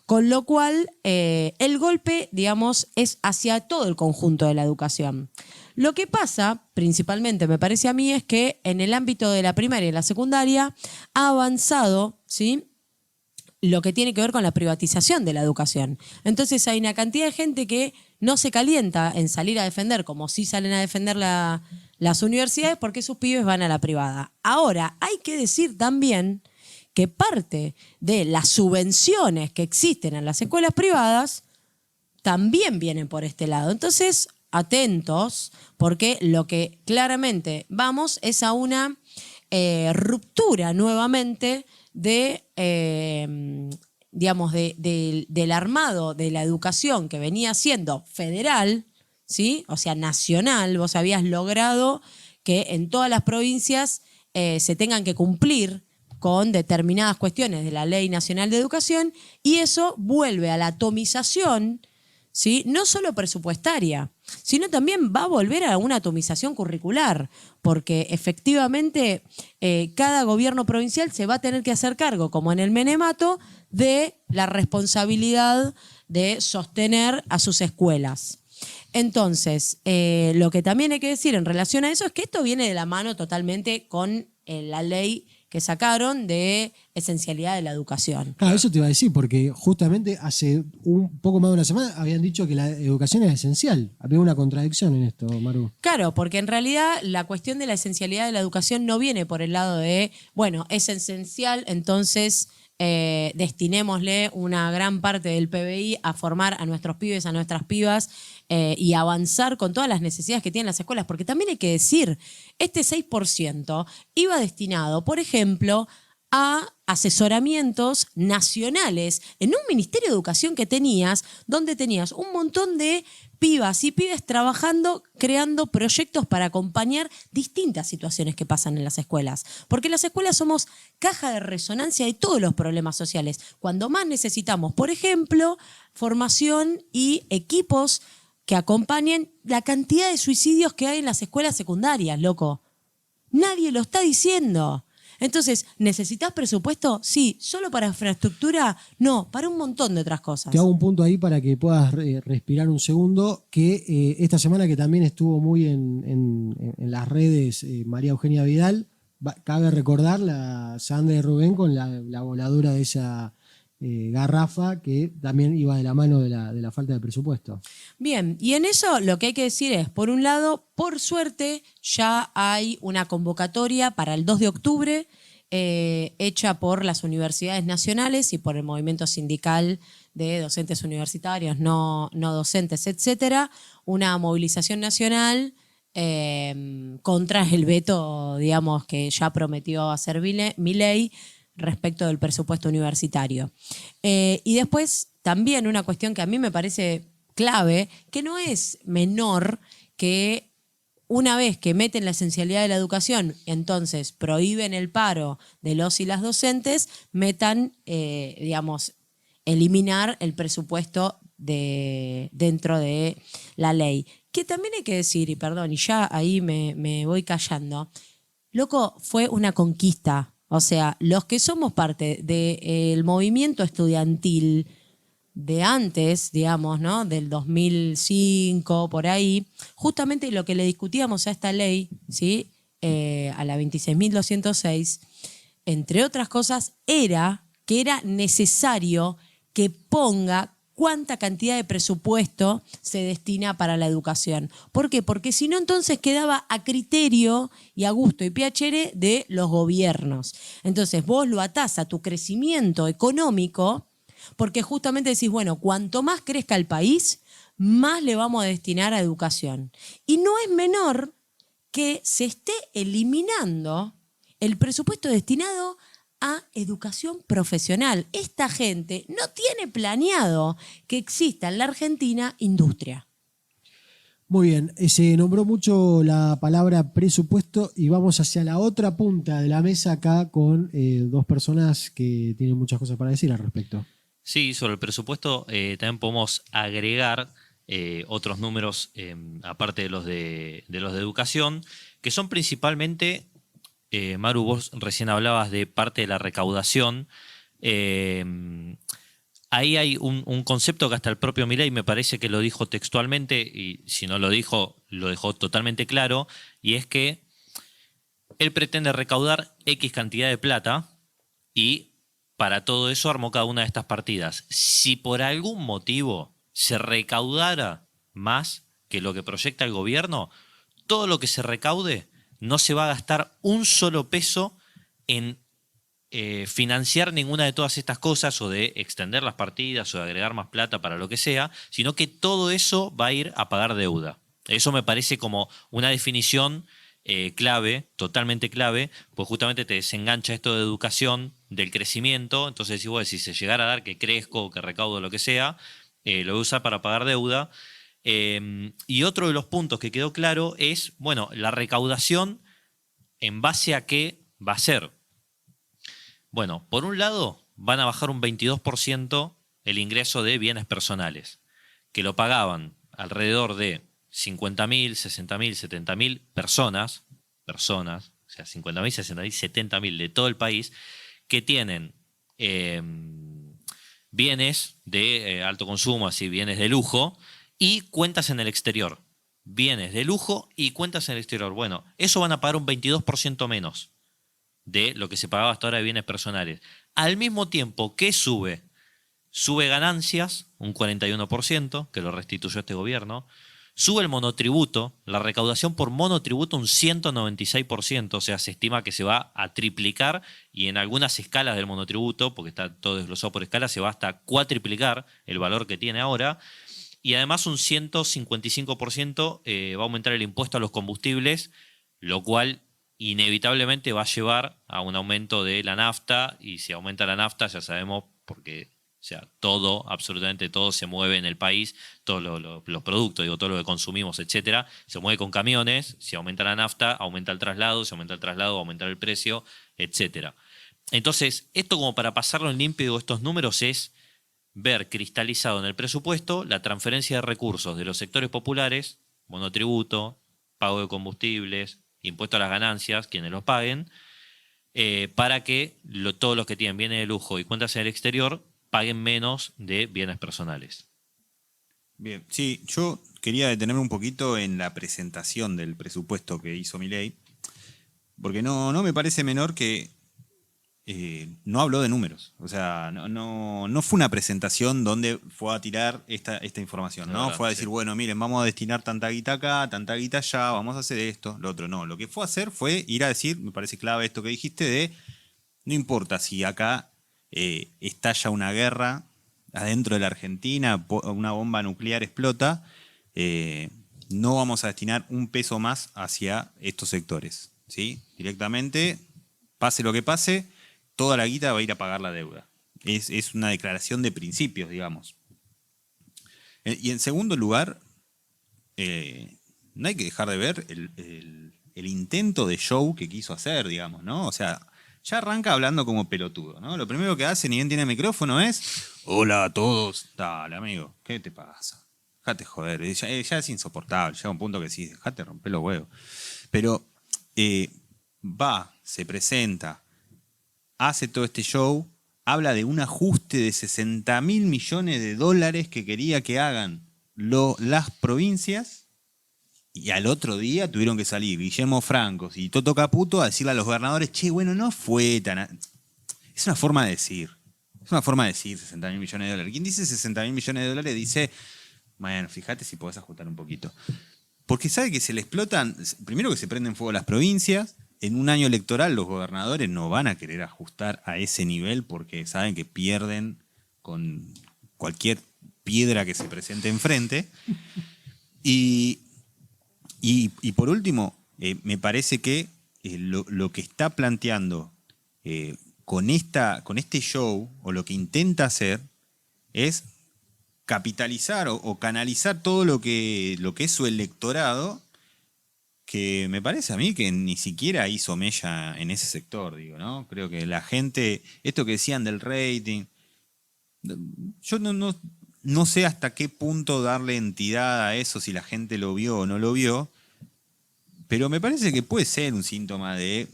Con lo cual, el golpe, digamos, es hacia todo el conjunto de la educación. Lo que pasa, principalmente me parece a mí, es que en el ámbito de la primaria y la secundaria ha avanzado, ¿sí?, lo que tiene que ver con la privatización de la educación. Entonces hay una cantidad de gente que no se calienta en salir a defender, como sí salen a defender las universidades, porque sus pibes van a la privada. Ahora, hay que decir también que parte de las subvenciones que existen en las escuelas privadas también vienen por este lado. Entonces, atentos, porque lo que claramente vamos es a una ruptura nuevamente digamos, del armado de la educación que venía siendo federal, ¿sí? O sea, nacional. Vos habías logrado que en todas las provincias se tengan que cumplir con determinadas cuestiones de la Ley Nacional de Educación, y eso vuelve a la atomización, ¿sí?, no solo presupuestaria, sino también va a volver a una atomización curricular, porque efectivamente cada gobierno provincial se va a tener que hacer cargo, como en el Menemato, de la responsabilidad de sostener a sus escuelas. Entonces, lo que también hay que decir en relación a eso es que esto viene de la mano totalmente con la ley que sacaron de esencialidad de la educación. Claro, eso te iba a decir, porque justamente hace un poco más de una semana habían dicho que la educación es esencial. Había una contradicción en esto, Maru. Claro, porque en realidad la cuestión de la esencialidad de la educación no viene por el lado de, bueno, es esencial, entonces destinémosle una gran parte del PBI a formar a nuestros pibes, a nuestras pibas y avanzar con todas las necesidades que tienen las escuelas. Porque también hay que decir, este 6% iba destinado, por ejemplo, a asesoramientos nacionales en un Ministerio de Educación que tenías, donde tenías un montón de pibas y pibes trabajando, creando proyectos para acompañar distintas situaciones que pasan en las escuelas. Porque las escuelas somos caja de resonancia de todos los problemas sociales. Cuando más necesitamos, por ejemplo, formación y equipos que acompañen la cantidad de suicidios que hay en las escuelas secundarias, loco. Nadie lo está diciendo. Entonces, ¿necesitas presupuesto? Sí. ¿Solo para infraestructura? No, para un montón de otras cosas. Te hago un punto ahí para que puedas respirar un segundo, que esta semana que también estuvo muy en las redes María Eugenia Vidal, cabe recordar la Sandra y Rubén con la voladura de esa garrafa que también iba de la mano de la falta de presupuesto. Bien, y en eso lo que hay que decir es, por un lado, por suerte ya hay una convocatoria para el 2 de octubre hecha por las universidades nacionales y por el movimiento sindical de docentes universitarios, no docentes, etcétera, una movilización nacional contra el veto, digamos, que ya prometió hacer Milei respecto del presupuesto universitario. Y después también una cuestión que a mí me parece clave, que no es menor que una vez que meten la esencialidad de la educación, entonces prohíben el paro de los y las docentes, metan, digamos, eliminar el presupuesto dentro de la ley. Que también hay que decir, y perdón, y ya ahí me voy callando, loco, fue una conquista. O sea, los que somos parte del movimiento estudiantil de antes, digamos, ¿no? Del 2005, por ahí, justamente lo que le discutíamos a esta ley, ¿sí? A la 26.206, entre otras cosas, era que era necesario que ponga cuánta cantidad de presupuesto se destina para la educación. ¿Por qué? Porque si no, entonces quedaba a criterio y a gusto y piacere de los gobiernos. Entonces vos lo atás a tu crecimiento económico, porque justamente decís, bueno, cuanto más crezca el país, más le vamos a destinar a educación. Y no es menor que se esté eliminando el presupuesto destinado a educación profesional. Esta gente no tiene planeado que exista en la Argentina industria. Muy bien, se nombró mucho la palabra presupuesto y vamos hacia la otra punta de la mesa acá con dos personas que tienen muchas cosas para decir al respecto. Sí, sobre el presupuesto también podemos agregar otros números, aparte de los de educación, que son principalmente, Maru, vos recién hablabas de parte de la recaudación. Ahí hay un concepto que hasta el propio Milei me parece que lo dijo textualmente, y si no lo dijo, lo dejó totalmente claro, y es que él pretende recaudar X cantidad de plata y para todo eso armó cada una de estas partidas. Si por algún motivo se recaudara más que lo que proyecta el gobierno, todo lo que se recaude no se va a gastar un solo peso en financiar ninguna de todas estas cosas o de extender las partidas o de agregar más plata para lo que sea, sino que todo eso va a ir a pagar deuda. Eso me parece como una definición clave, totalmente clave, pues justamente te desengancha esto de educación, del crecimiento. Entonces, si se llegara a dar que crezco o que recaudo lo que sea, lo voy a usar para pagar deuda. Y otro de los puntos que quedó claro es, bueno, la recaudación en base a qué va a ser. Bueno, por un lado, van a bajar un 22% el ingreso de bienes personales, que lo pagaban alrededor de 50.000, 60.000, 70.000 personas, o sea, 50.000, 60.000, 70.000 de todo el país, que tienen bienes de alto consumo, así bienes de lujo, y cuentas en el exterior. Bienes de lujo y cuentas en el exterior. Bueno, eso van a pagar un 22% menos de lo que se pagaba hasta ahora de bienes personales. Al mismo tiempo, ¿qué sube? Sube ganancias, un 41%, que lo restituyó este gobierno. Sube el monotributo, la recaudación por monotributo un 196%, o sea, se estima que se va a triplicar y en algunas escalas del monotributo, porque está todo desglosado por escalas, se va hasta cuatriplicar el valor que tiene ahora. Y además un 155% va a aumentar el impuesto a los combustibles, lo cual inevitablemente va a llevar a un aumento de la nafta, y si aumenta la nafta ya sabemos porque... O sea, todo, absolutamente todo se mueve en el país, todos los productos, todo lo que consumimos, etcétera, se mueve con camiones. Si aumenta la nafta, aumenta el traslado, si aumenta el traslado, aumenta el precio, etcétera. Entonces, esto como para pasarlo en limpio, estos números, es ver cristalizado en el presupuesto la transferencia de recursos de los sectores populares, monotributo, pago de combustibles, impuesto a las ganancias, quienes los paguen, para que todos los que tienen bienes de lujo y cuentas en el exterior paguen menos de bienes personales. Bien, sí, yo quería detenerme un poquito en la presentación del presupuesto que hizo Milei, porque no me parece menor que no habló de números. O sea, no fue una presentación donde fue a tirar esta información, ¿no? Verdad, fue a decir, sí. bueno, miren, vamos a destinar tanta guita acá, tanta guita allá, vamos a hacer esto, lo otro. No, lo que fue a hacer fue ir a decir, me parece clave esto que dijiste, de no importa si acá estalla una guerra adentro de la Argentina, una bomba nuclear explota, no vamos a destinar un peso más hacia estos sectores, ¿sí? Directamente, pase lo que pase, toda la guita va a ir a pagar la deuda. Es una declaración de principios, digamos. Y en segundo lugar, no hay que dejar de ver el intento de show que quiso hacer, digamos, ¿no? O sea, ya arranca hablando como pelotudo, ¿no? Lo primero que hace, ni bien tiene micrófono, es: hola a todos. Dale, amigo, ¿qué te pasa? Dejate joder. Ya es insoportable. Llega un punto que sí, dejate romper los huevos. Pero se presenta, hace todo este show, habla de un ajuste de 60.000 millones de dólares que quería que hagan las provincias, y al otro día tuvieron que salir Guillermo Francos y Toto Caputo a decirle a los gobernadores: che, bueno, no fue tan... Es una forma de decir. Es una forma de decir 60.000 millones de dólares. Quien dice 60.000 millones de dólares dice: bueno, fíjate si podés ajustar un poquito. Porque sabe que se le explotan, primero que se prenden fuego las provincias. En un año electoral los gobernadores no van a querer ajustar a ese nivel porque saben que pierden con cualquier piedra que se presente enfrente. Y por último, me parece que lo que está planteando con este show, o lo que intenta hacer, es capitalizar o canalizar todo lo que es su electorado, que me parece a mí que ni siquiera hizo mella en ese sector, digo, ¿no? Creo que la gente, esto que decían del rating, yo no sé hasta qué punto darle entidad a eso, si la gente lo vio o no lo vio, pero me parece que puede ser un síntoma de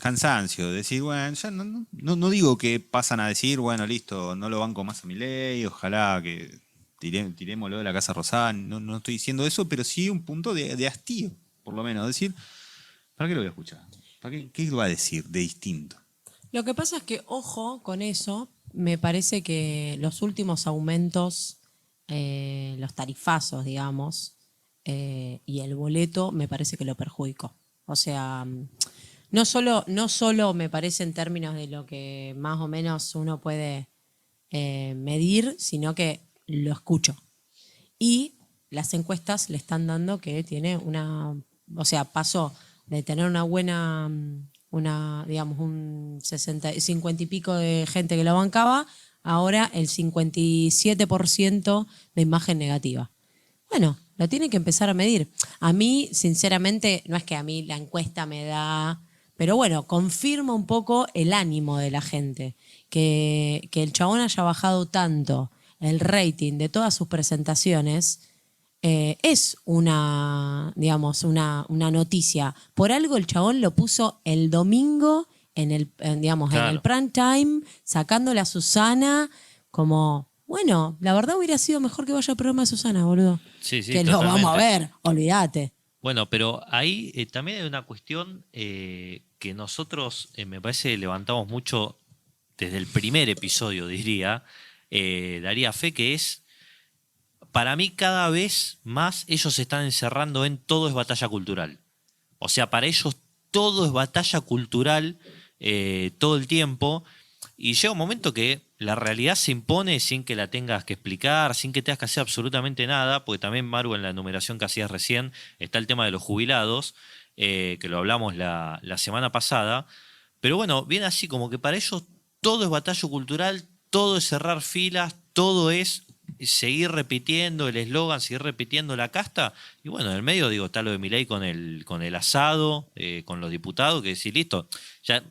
cansancio, de decir, bueno, ya no digo que pasan a decir, bueno, listo, no lo banco más a Milei, ojalá que tirémoslo de la Casa Rosada, no estoy diciendo eso, pero sí un punto de hastío, por lo menos, decir, ¿para qué lo voy a escuchar? ¿Qué va a decir de distinto? Lo que pasa es que, ojo con eso, me parece que los últimos aumentos, los tarifazos, digamos, y el boleto, me parece que lo perjudicó. O sea, no solo me parece en términos de lo que más o menos uno puede medir, sino que lo escucho. Y las encuestas le están dando que tiene o sea, pasó de tener una buena, digamos, un 50 y pico de gente que lo bancaba, ahora el 57% de imagen negativa. Bueno, lo tienen que empezar a medir. A mí, sinceramente, no es que a mí la encuesta me da... Pero bueno, confirma un poco el ánimo de la gente. Que el chabón haya bajado tanto el rating de todas sus presentaciones es digamos, una noticia. Por algo el chabón lo puso el domingo en el prime time, sacándole a Susana como... Bueno, la verdad hubiera sido mejor que vaya al programa de Susana, boludo. Sí, que totalmente. lo vamos a ver, olvídate. Bueno, pero ahí también hay una cuestión que nosotros, me parece, levantamos mucho desde el primer episodio, diría, daría fe, que es, para mí cada vez más ellos se están encerrando en todo es batalla cultural. O sea, para ellos todo es batalla cultural todo el tiempo, y llega un momento que la realidad se impone sin que la tengas que explicar, sin que tengas que hacer absolutamente nada, porque también, Maru, en la enumeración que hacías recién, está el tema de los jubilados, que lo hablamos la semana pasada, pero bueno, viene así como que para ellos todo es batalla cultural, todo es cerrar filas, todo es seguir repitiendo el eslogan, seguir repitiendo la casta, y bueno, en el medio, digo, está lo de Milei con el asado, con los diputados, que decir, listo, ya,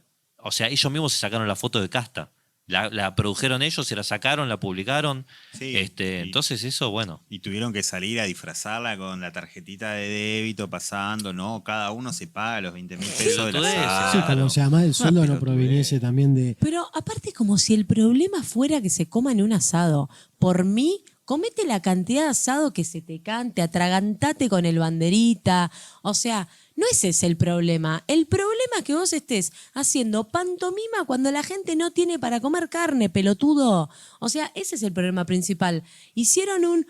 o sea, ellos mismos se sacaron la foto de casta. La produjeron ellos, se la sacaron, la publicaron. Sí, entonces eso, bueno. Y tuvieron que salir a disfrazarla con la tarjetita de débito pasando, ¿no? Cada uno se paga los 20.000 pesos de la Sí, como se llama, el sueldo no proveniese también de... Pero aparte, como si el problema fuera que se coman un asado. Por mí, comete la cantidad de asado que se te cante, atragantate con el banderita. O sea, no ese es el problema. El problema es que vos estés haciendo pantomima cuando la gente no tiene para comer carne, pelotudo. O sea, ese es el problema principal. Hicieron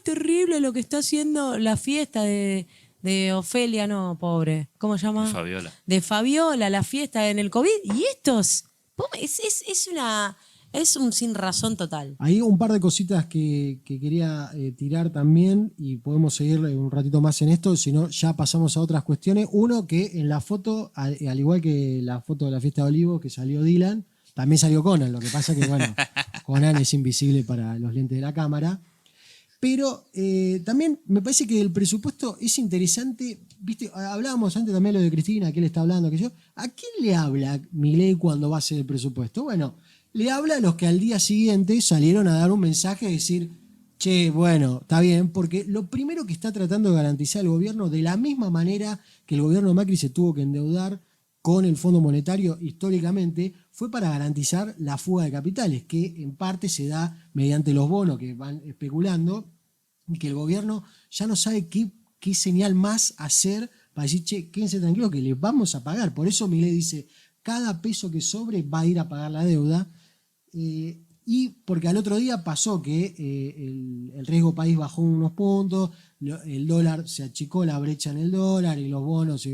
terrible lo que está haciendo la fiesta de de Ofelia, no, pobre, ¿cómo se llama? Fabiola. De Fabiola, la fiesta en el COVID. Y estos, es un sin razón total. Hay un par de cositas que quería tirar también y podemos seguir un ratito más en esto, si no ya pasamos a otras cuestiones. Uno, que en la foto, al igual que la foto de la fiesta de Olivos que salió Dylan, también salió Conan. Lo que pasa que, bueno, Conan es invisible para los lentes de la cámara. Pero también me parece que el presupuesto es interesante. ¿Viste? Hablábamos antes también lo de Cristina, que él está hablando, que yo. ¿A quién le habla Milei cuando va a hacer el presupuesto? Bueno, le habla a los que al día siguiente salieron a dar un mensaje y decir, che, bueno, está bien, porque lo primero que está tratando de garantizar el gobierno, de la misma manera que el gobierno de Macri se tuvo que endeudar con el Fondo Monetario históricamente, fue para garantizar la fuga de capitales, que en parte se da mediante los bonos que van especulando y que el gobierno ya no sabe qué señal más hacer para decir, che, quédense tranquilos que les vamos a pagar. Por eso Milei dice, cada peso que sobre va a ir a pagar la deuda. Y porque al otro día pasó que el riesgo país bajó unos puntos, el dólar se achicó la brecha en el dólar y los bonos.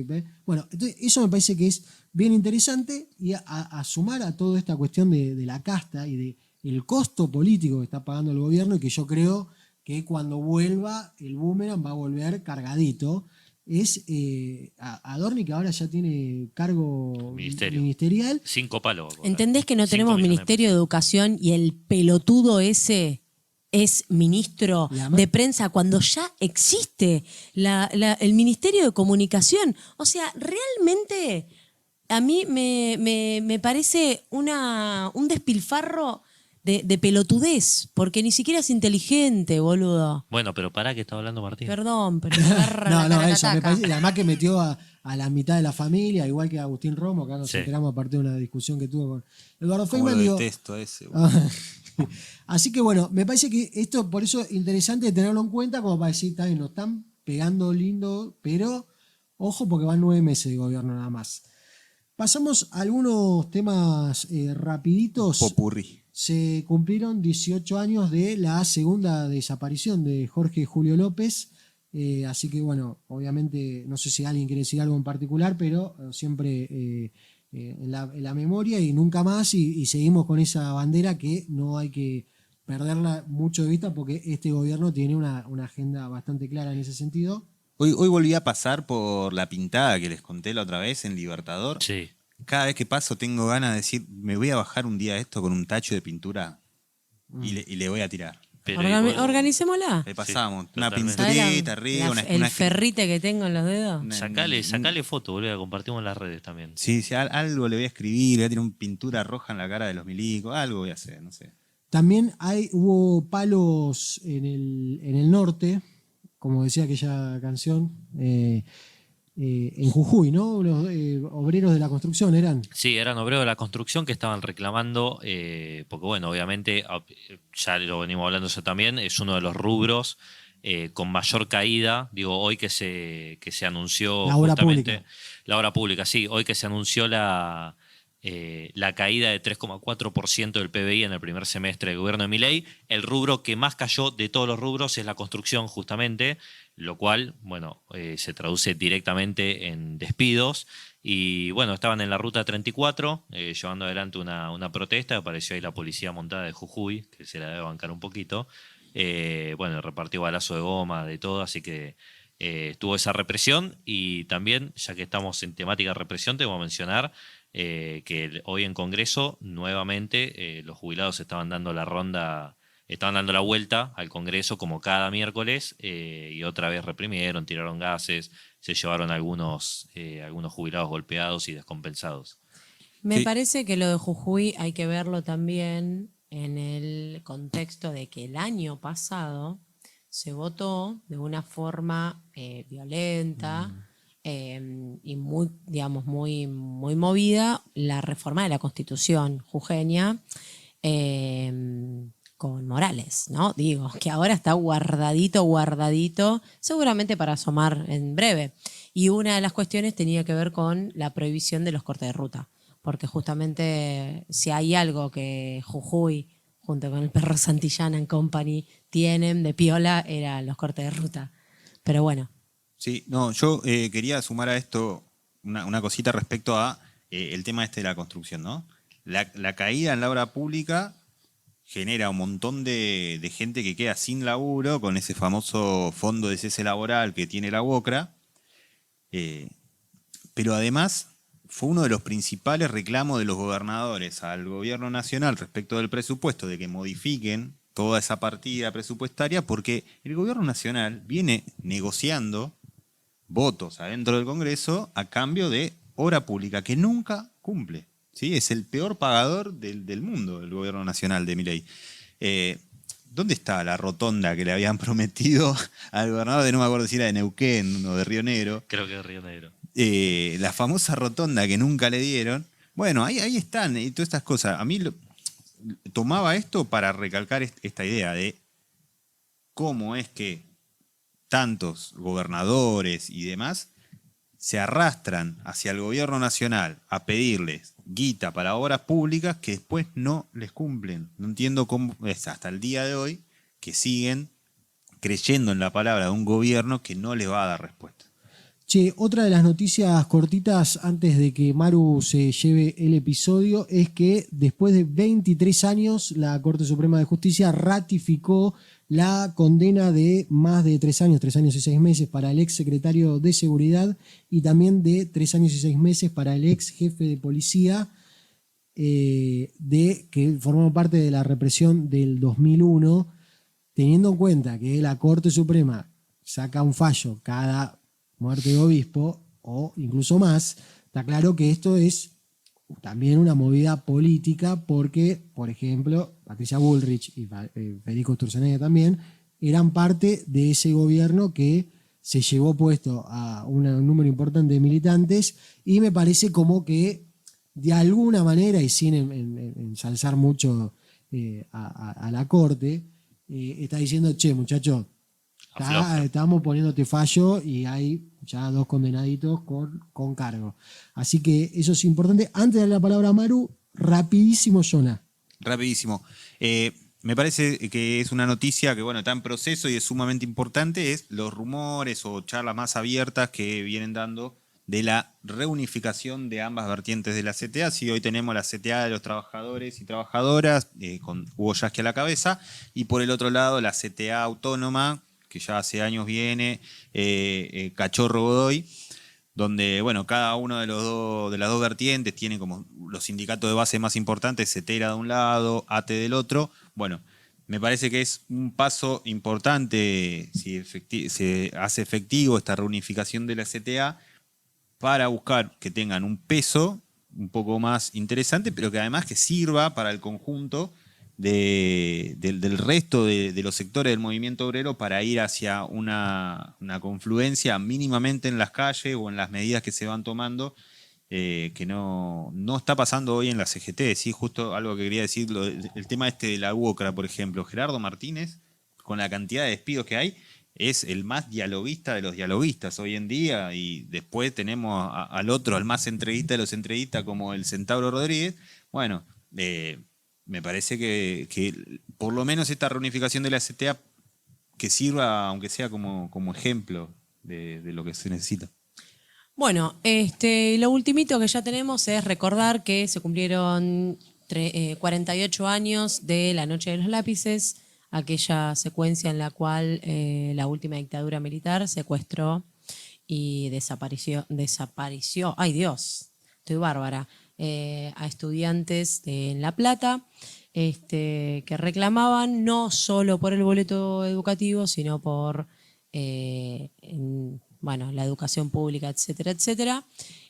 Bueno, entonces eso me parece que es bien interesante y a sumar a toda esta cuestión de la casta y del costo político que está pagando el gobierno y que yo creo que cuando vuelva el boomerang va a volver cargadito. Es Adorni, que ahora ya tiene cargo ministerial. 5 palos. ¿Entendés que no tenemos Ministerio de Educación y el pelotudo ese es ministro de prensa cuando ya existe el Ministerio de Comunicación? O sea, realmente a mí me parece un despilfarro de pelotudez, porque ni siquiera es inteligente, boludo. Bueno, pero pará que está hablando Martín. Perdón, pero me agarra No, eso me parece. Y además que metió a la mitad de la familia, igual que Agustín Romo, que nos enteramos a partir de una discusión que tuvo con Eduardo Feynman. Como lo detesto ese. Así que bueno, me parece que esto, por eso es interesante tenerlo en cuenta, como para decir, está bien, nos están pegando lindo, pero ojo porque van 9 meses de gobierno nada más. Pasamos a algunos temas rapiditos. Popurrí. Se cumplieron 18 años de la segunda desaparición de Jorge Julio López, así que bueno, obviamente no sé si alguien quiere decir algo en particular, pero siempre en la memoria y nunca más, y seguimos con esa bandera que no hay que perderla mucho de vista porque este gobierno tiene una agenda bastante clara en ese sentido. Hoy volví a pasar por la pintada que les conté la otra vez en Libertador. Sí. Cada vez que paso tengo ganas de decir, me voy a bajar un día esto con un tacho de pintura y le voy a tirar. Pero Organicémosla. Le pasamos una totalmente. pinturita arriba, El ferrite que tengo en los dedos. Sacale foto, boludo, compartimos en las redes también. Sí, algo le voy a escribir, le voy a tirar una pintura roja en la cara de los milicos, algo voy a hacer, no sé. También hubo palos en el norte, como decía aquella canción, en Jujuy, ¿no? Los obreros de la construcción eran. Sí, eran obreros de la construcción que estaban reclamando, porque bueno, obviamente, ya lo venimos hablando eso también, es uno de los rubros con mayor caída, digo, hoy que se anunció la obra justamente pública. La obra pública, sí, hoy que se anunció la caída de 3,4% del PBI en el primer semestre del gobierno de Milei, el rubro que más cayó de todos los rubros es la construcción, justamente, lo cual, bueno, se traduce directamente en despidos. Y bueno, estaban en la ruta 34, llevando adelante una protesta. Apareció ahí la policía montada de Jujuy, que se la debe bancar un poquito. Bueno, repartió balazo de goma, de todo, así que estuvo esa represión. Y también, ya que estamos en temática de represión, te voy a mencionar que hoy en Congreso, nuevamente, los jubilados estaban dando la vuelta al Congreso como cada miércoles, y otra vez reprimieron, tiraron gases, se llevaron algunos jubilados golpeados y descompensados. Me parece que lo de Jujuy hay que verlo también en el contexto de que el año pasado se votó de una forma violenta y muy, digamos, muy movida la reforma de la Constitución jujeña, con Morales, ¿no? Digo, que ahora está guardadito, seguramente para asomar en breve. Y una de las cuestiones tenía que ver con la prohibición de los cortes de ruta, porque justamente si hay algo que Jujuy, junto con el perro Santillana and Company, tienen de piola, eran los cortes de ruta. Pero bueno, Sí, no, yo quería sumar a esto una cosita respecto a el tema este de la construcción, ¿no? La caída en la obra pública genera un montón de gente que queda sin laburo con ese famoso fondo de cese laboral que tiene la UOCRA, pero además fue uno de los principales reclamos de los gobernadores al gobierno nacional respecto del presupuesto, de que modifiquen toda esa partida presupuestaria, porque el gobierno nacional viene negociando votos adentro del Congreso a cambio de obra pública que nunca cumple. ¿Sí? Es el peor pagador del mundo, el gobierno nacional de Milei. ¿Dónde está la rotonda que le habían prometido al gobernador de, no me acuerdo si era de Neuquén o de Río Negro? Creo que es Río Negro. La famosa rotonda que nunca le dieron. Bueno, ahí están, y todas estas cosas. A mí tomaba esto para recalcar esta idea de cómo es que tantos gobernadores y demás se arrastran hacia el gobierno nacional a pedirles guita para obras públicas que después no les cumplen. No entiendo cómo es hasta el día de hoy que siguen creyendo en la palabra de un gobierno que no les va a dar respuesta. Che, otra de las noticias cortitas antes de que Maru se lleve el episodio es que después de 23 años la Corte Suprema de Justicia ratificó la condena de más de 3 años y 6 meses para el ex secretario de Seguridad y también de 3 años y 6 meses para el ex jefe de policía que formó parte de la represión del 2001, teniendo en cuenta que la Corte Suprema saca un fallo cada muerte de obispo o incluso más, está claro que esto es también una movida política porque, por ejemplo, Patricia Bullrich y Federico Sturzenegger también eran parte de ese gobierno que se llevó puesto a un número importante de militantes y me parece como que de alguna manera y sin ensalzar mucho a la Corte, está diciendo, che muchacho, estamos poniéndote fallo y hay ya 2 condenaditos con cargo. Así que eso es importante. Antes de darle la palabra a Maru, rapidísimo, Jonah. Rapidísimo. Me parece que es una noticia que, bueno, está en proceso y es sumamente importante, es los rumores o charlas más abiertas que vienen dando de la reunificación de ambas vertientes de la CTA. Sí, hoy tenemos la CTA de los trabajadores y trabajadoras, con Hugo Yasky a la cabeza, y por el otro lado la CTA autónoma, que ya hace años viene, Cachorro Godoy, donde, bueno, cada uno de las dos vertientes tiene como los sindicatos de base más importantes, CETERA de un lado, ATE del otro. Bueno, me parece que es un paso importante si se hace efectivo esta reunificación de la CTA para buscar que tengan un peso un poco más interesante, pero que además que sirva para el conjunto del resto de los sectores del movimiento obrero para ir hacia una confluencia mínimamente en las calles o en las medidas que se van tomando, que no está pasando hoy en la CGT. Sí, justo algo que quería decir, el tema este de la UOCRA, por ejemplo. Gerardo Martínez, con la cantidad de despidos que hay, es el más dialoguista de los dialoguistas hoy en día, y después tenemos al otro, al más entreguista de los entreguistas, como el Centauro Rodríguez. Bueno, me parece que por lo menos esta reunificación de la CTA que sirva, aunque sea como ejemplo de lo que se necesita. Bueno, lo ultimito que ya tenemos es recordar que se cumplieron 48 años de la Noche de los Lápices, aquella secuencia en la cual la última dictadura militar secuestró y desapareció, ay Dios, estoy bárbara, a estudiantes en La Plata, que reclamaban no solo por el boleto educativo, sino por la educación pública, etcétera, etcétera.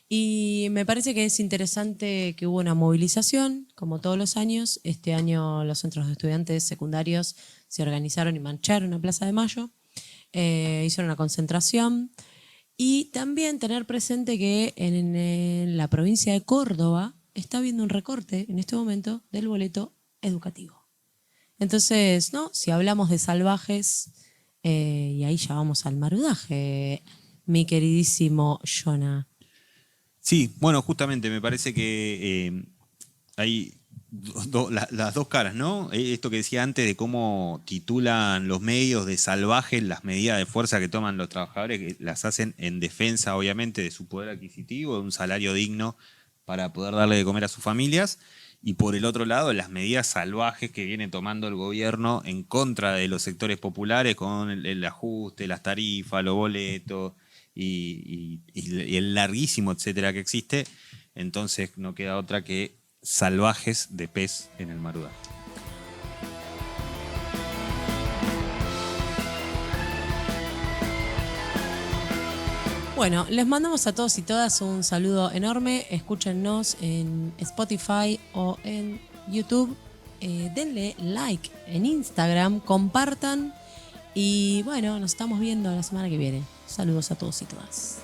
Y me parece que es interesante que hubo una movilización, como todos los años. Este año los centros de estudiantes secundarios se organizaron y marcharon a Plaza de Mayo, hicieron una concentración. Y también tener presente que en la provincia de Córdoba está habiendo un recorte en este momento del boleto educativo. Entonces, ¿no? Si hablamos de salvajes, y ahí ya vamos al marudaje, mi queridísimo Jonah. Sí, bueno, justamente me parece que hay las dos caras, ¿no? Esto que decía antes de cómo titulan los medios de salvajes las medidas de fuerza que toman los trabajadores, que las hacen en defensa, obviamente, de su poder adquisitivo, de un salario digno para poder darle de comer a sus familias. Y por el otro lado, las medidas salvajes que viene tomando el gobierno en contra de los sectores populares con el ajuste, las tarifas, los boletos y el larguísimo etcétera que existe. Entonces no queda otra que salvajes de pez en el Marudá. Bueno, les mandamos a todos y todas un saludo enorme. Escúchennos en Spotify o en YouTube. Denle like en Instagram, compartan. Y bueno, nos estamos viendo la semana que viene. Saludos a todos y todas.